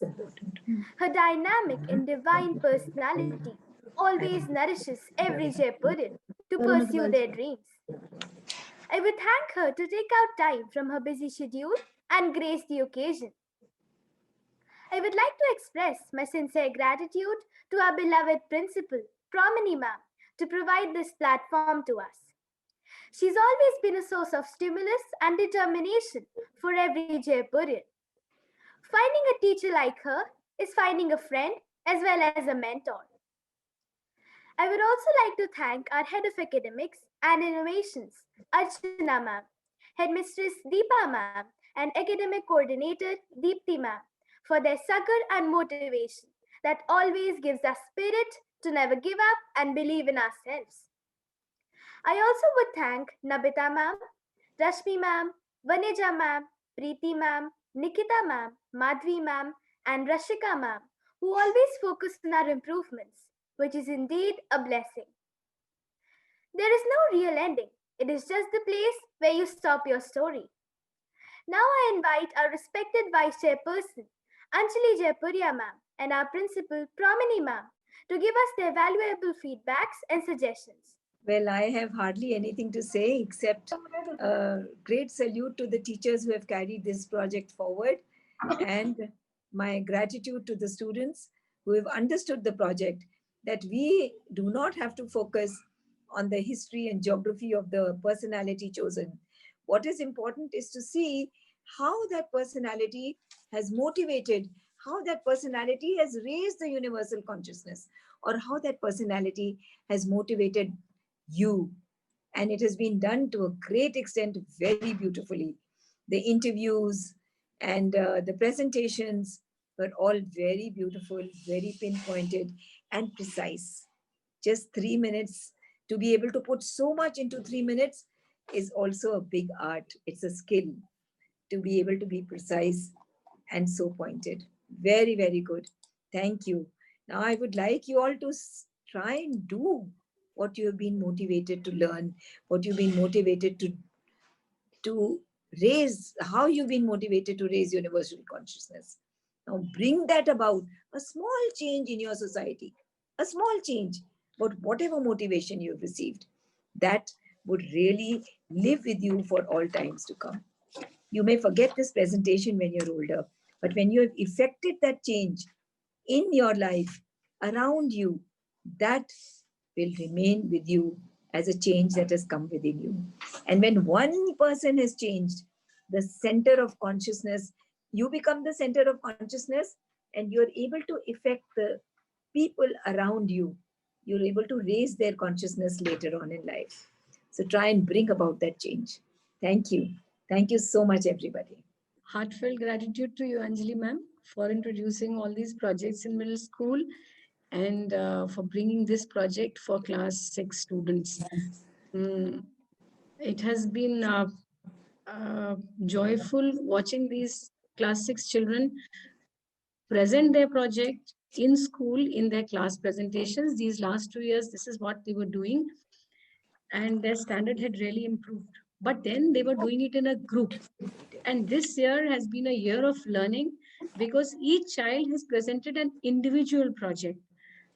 Her dynamic and divine personality always nourishes every Jaipurian to pursue their dreams. I would thank her to take out time from her busy schedule and grace the occasion. I would like to express my sincere gratitude to our beloved principal, Pramini ma'am, to provide this platform to us. She's always been a source of stimulus and determination for every Jaipurian. Finding a teacher like her is finding a friend as well as a mentor. I would also like to thank our Head of Academics and Innovations, Archana ma'am, Headmistress Deepa ma'am, and Academic Coordinator Deepti ma'am for their succor and motivation that always gives us spirit to never give up and believe in ourselves. I also would thank Nabita ma'am, Rashmi ma'am, Vaneja ma'am, Preeti ma'am, Nikita ma'am, Madhvi ma'am, and Rashika ma'am, who always focus on our improvements, which is indeed a blessing. There is no real ending. It is just the place where you stop your story. Now I invite our respected Vice Chairperson, Anjali Jaipuria ma'am, and our Principal, Pramini ma'am, to give us their valuable feedbacks and suggestions. Well, I have hardly anything to say except a great salute to the teachers who have carried this project forward, and my gratitude to the students who have understood the project, that we do not have to focus on the history and geography of the personality chosen. What is important is to see how that personality has motivated, how that personality has raised the universal consciousness, or how that personality has motivated you. And it has been done to a great extent very beautifully. The interviews and the presentations were all very beautiful, very pinpointed and precise. Just 3 minutes, to be able to put so much into 3 minutes is also a big art. It's a skill to be able to be precise and so pointed. Very, very good. Thank you. Now I would like you all to try and do what you have been motivated to learn, what you've been motivated to raise, how you've been motivated to raise universal consciousness. Now bring that about, a small change in your society, a small change, but whatever motivation you've received, that would really live with you for all times to come. You may forget this presentation when you're older, but when you have effected that change in your life, around you, that will remain with you as a change that has come within you. And when one person has changed, the center of consciousness you become the center of consciousness and you're able to affect the people around you. You're able to raise their consciousness later on in life. So try and bring about that change. Thank you. Thank you so much, everybody. Heartfelt gratitude to you, Anjali ma'am, for introducing all these projects in middle school and for bringing this project for class 6 students. It has been joyful watching these class 6 children present their project in school in their class presentations. These last 2 years, this is what they were doing, and their standard had really improved. But then they were doing it in a group. And this year has been a year of learning because each child has presented an individual project.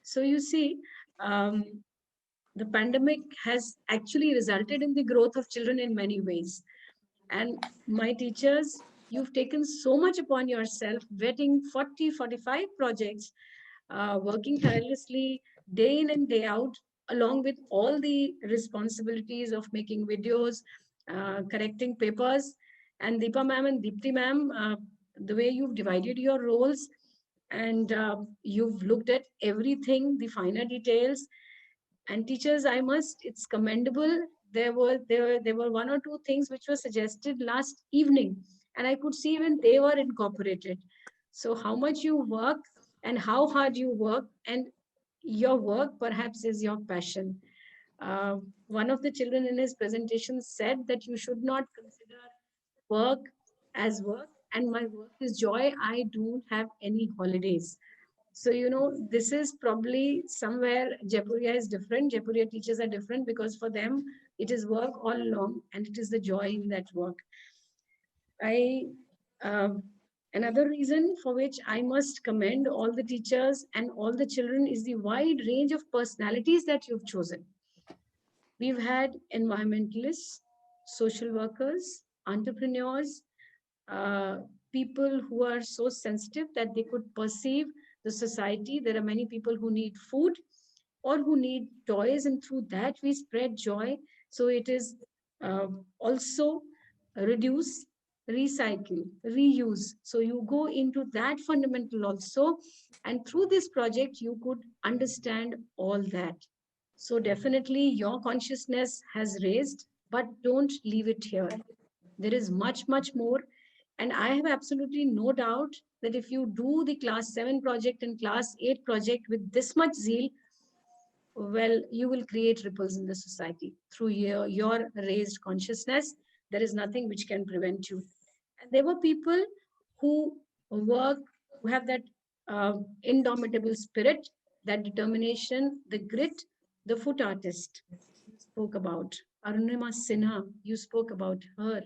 So you see, the pandemic has actually resulted in the growth of children in many ways. And my teachers, you've taken so much upon yourself, vetting 40, 45 projects, working tirelessly day in and day out, along with all the responsibilities of making videos, correcting papers. And Deepa ma'am and Deepti ma'am, the way you've divided your roles and you've looked at everything, the finer details. And teachers, I must, it's commendable. There were one or two things which were suggested last evening, and I could see even they were incorporated. So how much you work and how hard you work, and your work perhaps is your passion. One of the children in his presentation said that you should not consider work as work, and my work is joy. I don't have any holidays. So, you know, this is probably somewhere Jaipuria is different. Jaipuria teachers are different because for them, it is work all along and it is the joy in that work. Another reason for which I must commend all the teachers and all the children is the wide range of personalities that you've chosen. We've had environmentalists, social workers, entrepreneurs, people who are so sensitive that they could perceive the society. There are many people who need food or who need toys, and through that we spread joy. So it is also reduce, recycle, reuse. So you go into that fundamental also, and through this project you could understand all that. So definitely your consciousness has raised, but don't leave it here. There is much, much more. And I have absolutely no doubt that if you do the class 7 project and class 8 project with this much zeal, well, you will create ripples in the society through your raised consciousness. There is nothing which can prevent you. And there were people who work, who have that indomitable spirit, that determination, the grit, the foot artist you spoke about. Arunima Sinha, you spoke about her.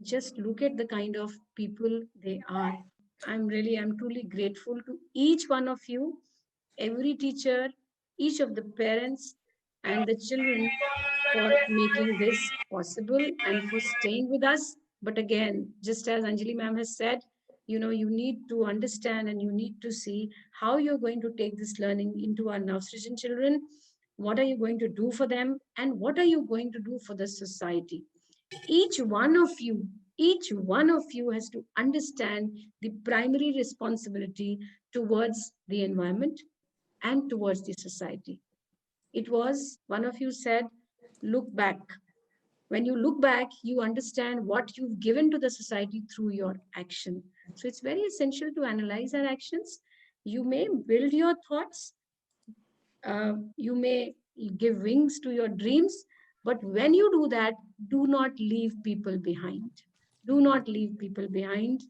Just look at the kind of people they are. I'm truly grateful to each one of you, every teacher, each of the parents and the children for making this possible and for staying with us. But again, just as Anjali ma'am has said, you know, you need to understand and you need to see how you're going to take this learning into our Navsrijan children. What are you going to do for them? And what are you going to do for the society? Each one of you has to understand the primary responsibility towards the environment and towards the society. It was, one of you said, look back. When you look back, you understand what you've given to the society through your action. So it's very essential to analyze our actions. You may build your thoughts. You may give wings to your dreams. But when you do that, do not leave people behind. Do not leave people behind.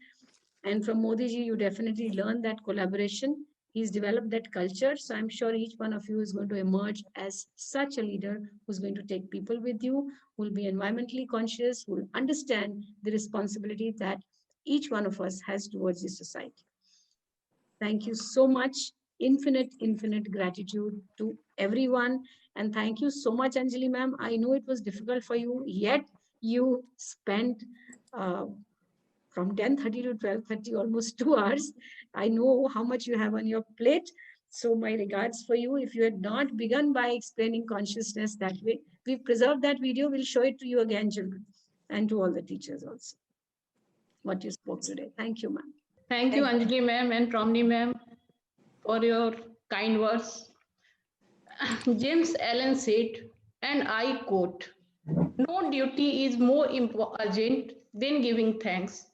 And from Modi ji, you definitely learn that collaboration. He's developed that culture. So I'm sure each one of you is going to emerge as such a leader who's going to take people with you, who will be environmentally conscious, who will understand the responsibility that each one of us has towards the society. Thank you so much. Infinite gratitude to everyone. And thank you so much, Anjali ma'am. I know it was difficult for you, yet you spent from 10:30 to 12:30, almost 2 hours. I know how much you have on your plate. So my regards for you. If you had not begun by explaining consciousness that way, we've preserved that video. We'll show it to you again, children, and to all the teachers also. what you spoke today. Thank you, ma'am. Thank you, Anjali ma'am and Promni ma'am, for your kind words. James Allen said, and I quote, "No duty is more urgent than giving thanks."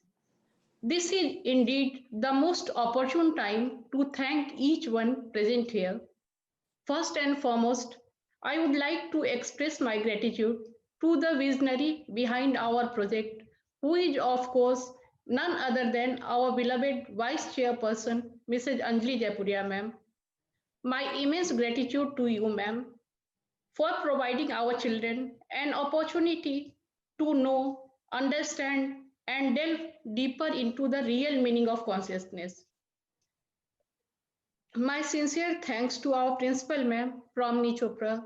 This is indeed the most opportune time to thank each one present here. First and foremost, I would like to express my gratitude to the visionary behind our project, who is, of course, none other than our beloved Vice Chairperson, Mrs. Anjali Jaipuria, ma'am. My immense gratitude to you, ma'am, for providing our children an opportunity to know, understand, and delve deeper into the real meaning of consciousness. My sincere thanks to our principal, ma'am, Promni Chopra,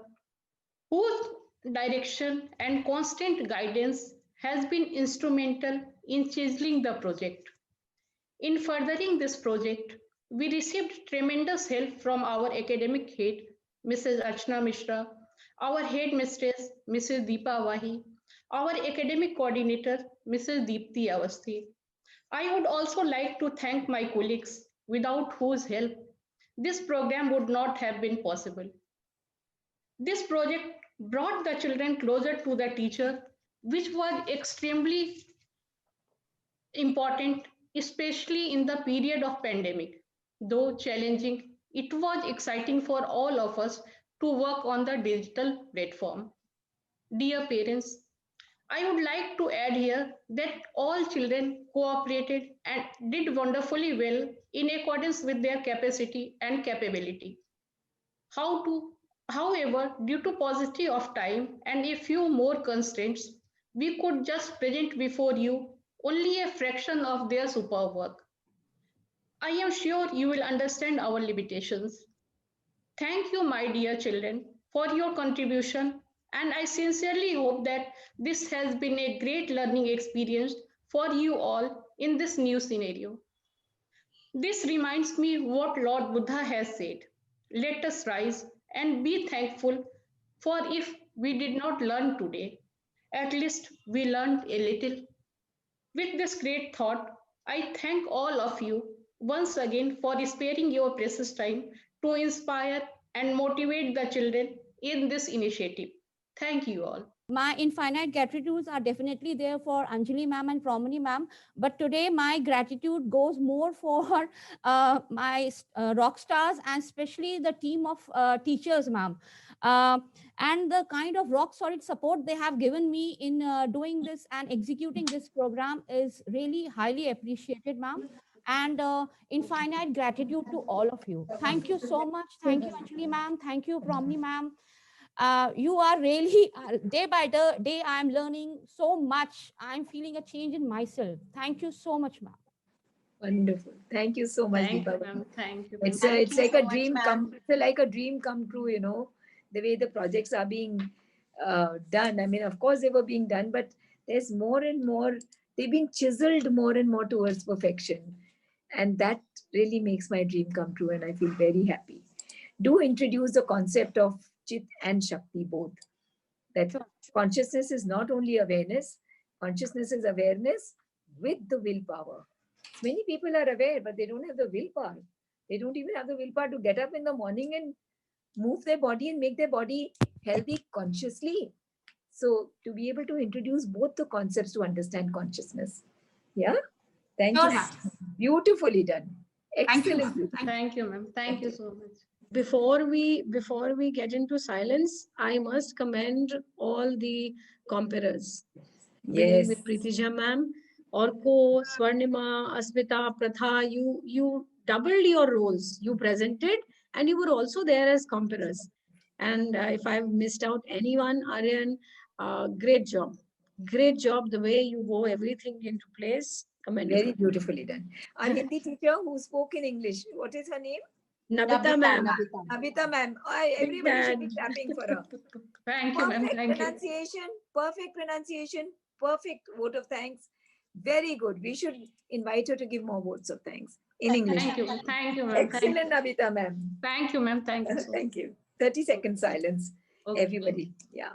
whose direction and constant guidance has been instrumental in chiseling the project. In furthering this project, we received tremendous help from our academic head, Mrs. Archana Mishra, our headmistress, Mrs. Deepa Wahi, our academic coordinator, Mrs. Deepti Awasthi. I would also like to thank my colleagues, without whose help this program would not have been possible. This project brought the children closer to the teacher, which was extremely important, especially in the period of pandemic. Though challenging, it was exciting for all of us to work on the digital platform. Dear parents, I would like to add here that all children cooperated and did wonderfully well in accordance with their capacity and capability. However, due to paucity of time and a few more constraints, we could just present before you only a fraction of their superb work. I am sure you will understand our limitations. Thank you, my dear children, for your contribution, and I sincerely hope that this has been a great learning experience for you all in this new scenario. This reminds me what Lord Buddha has said. Let us rise and be thankful, for if we did not learn today, at least we learned a little. With this great thought, I thank all of you once again for sparing your precious time to inspire and motivate the children in this initiative. Thank you all. My infinite gratitudes are definitely there for Anjali ma'am and Promini ma'am, but today my gratitude goes more for my rock stars and especially the team of teachers, ma'am, and the kind of rock solid support they have given me in doing this and executing this program is really highly appreciated, ma'am. And infinite gratitude to all of you. Thank you so much. Thank you, Anjali ma'am. Thank you, Promini ma'am. You are really day by day I'm learning so much. I'm feeling a change in myself. Thank you so much, ma'am. Wonderful. Thank you so much, Thank Deepa. you, ma'am. Thank you. It's Thank it's you like so a much, dream ma'am. come. It's like a dream come true. You know, the way the projects are being done. I mean, of course they were being done, but there's more and more. They've been chiseled more and more towards perfection, and that really makes my dream come true. And I feel very happy. Do introduce the concept of Chit and Shakti both. That consciousness is not only awareness. Consciousness is awareness with the willpower. Many people are aware, but they don't have the willpower. They don't even have the willpower to get up in the morning and move their body and make their body healthy consciously. So to be able to introduce both the concepts to understand consciousness. Yeah. Thank you. Beautifully done. Excellent. Thank you, ma'am. Thank you so much. Before we get into silence, I must commend all the comparers. Beginning with Pritija ma'am, Orko, Swarnima, Asmita, Pratha, you doubled your roles. You presented and you were also there as comparers. And if I've missed out anyone, Aryan, great job. Great job, the way you wove everything into place. Commendable. Very beautifully done. Our Hindi teacher who spoke in English, what is her name? Nabita ma'am. Nabita ma'am. Everybody should be clapping for her. Thank you, ma'am. Perfect Thank you. pronunciation, perfect vote of thanks. Very good. We should invite her to give more votes of thanks in English. Thank you. Thank you, ma'am. Excellent, Nabita ma'am. Thank you, ma'am. Thank you. Thank you. 30-second silence. Everybody. Yeah.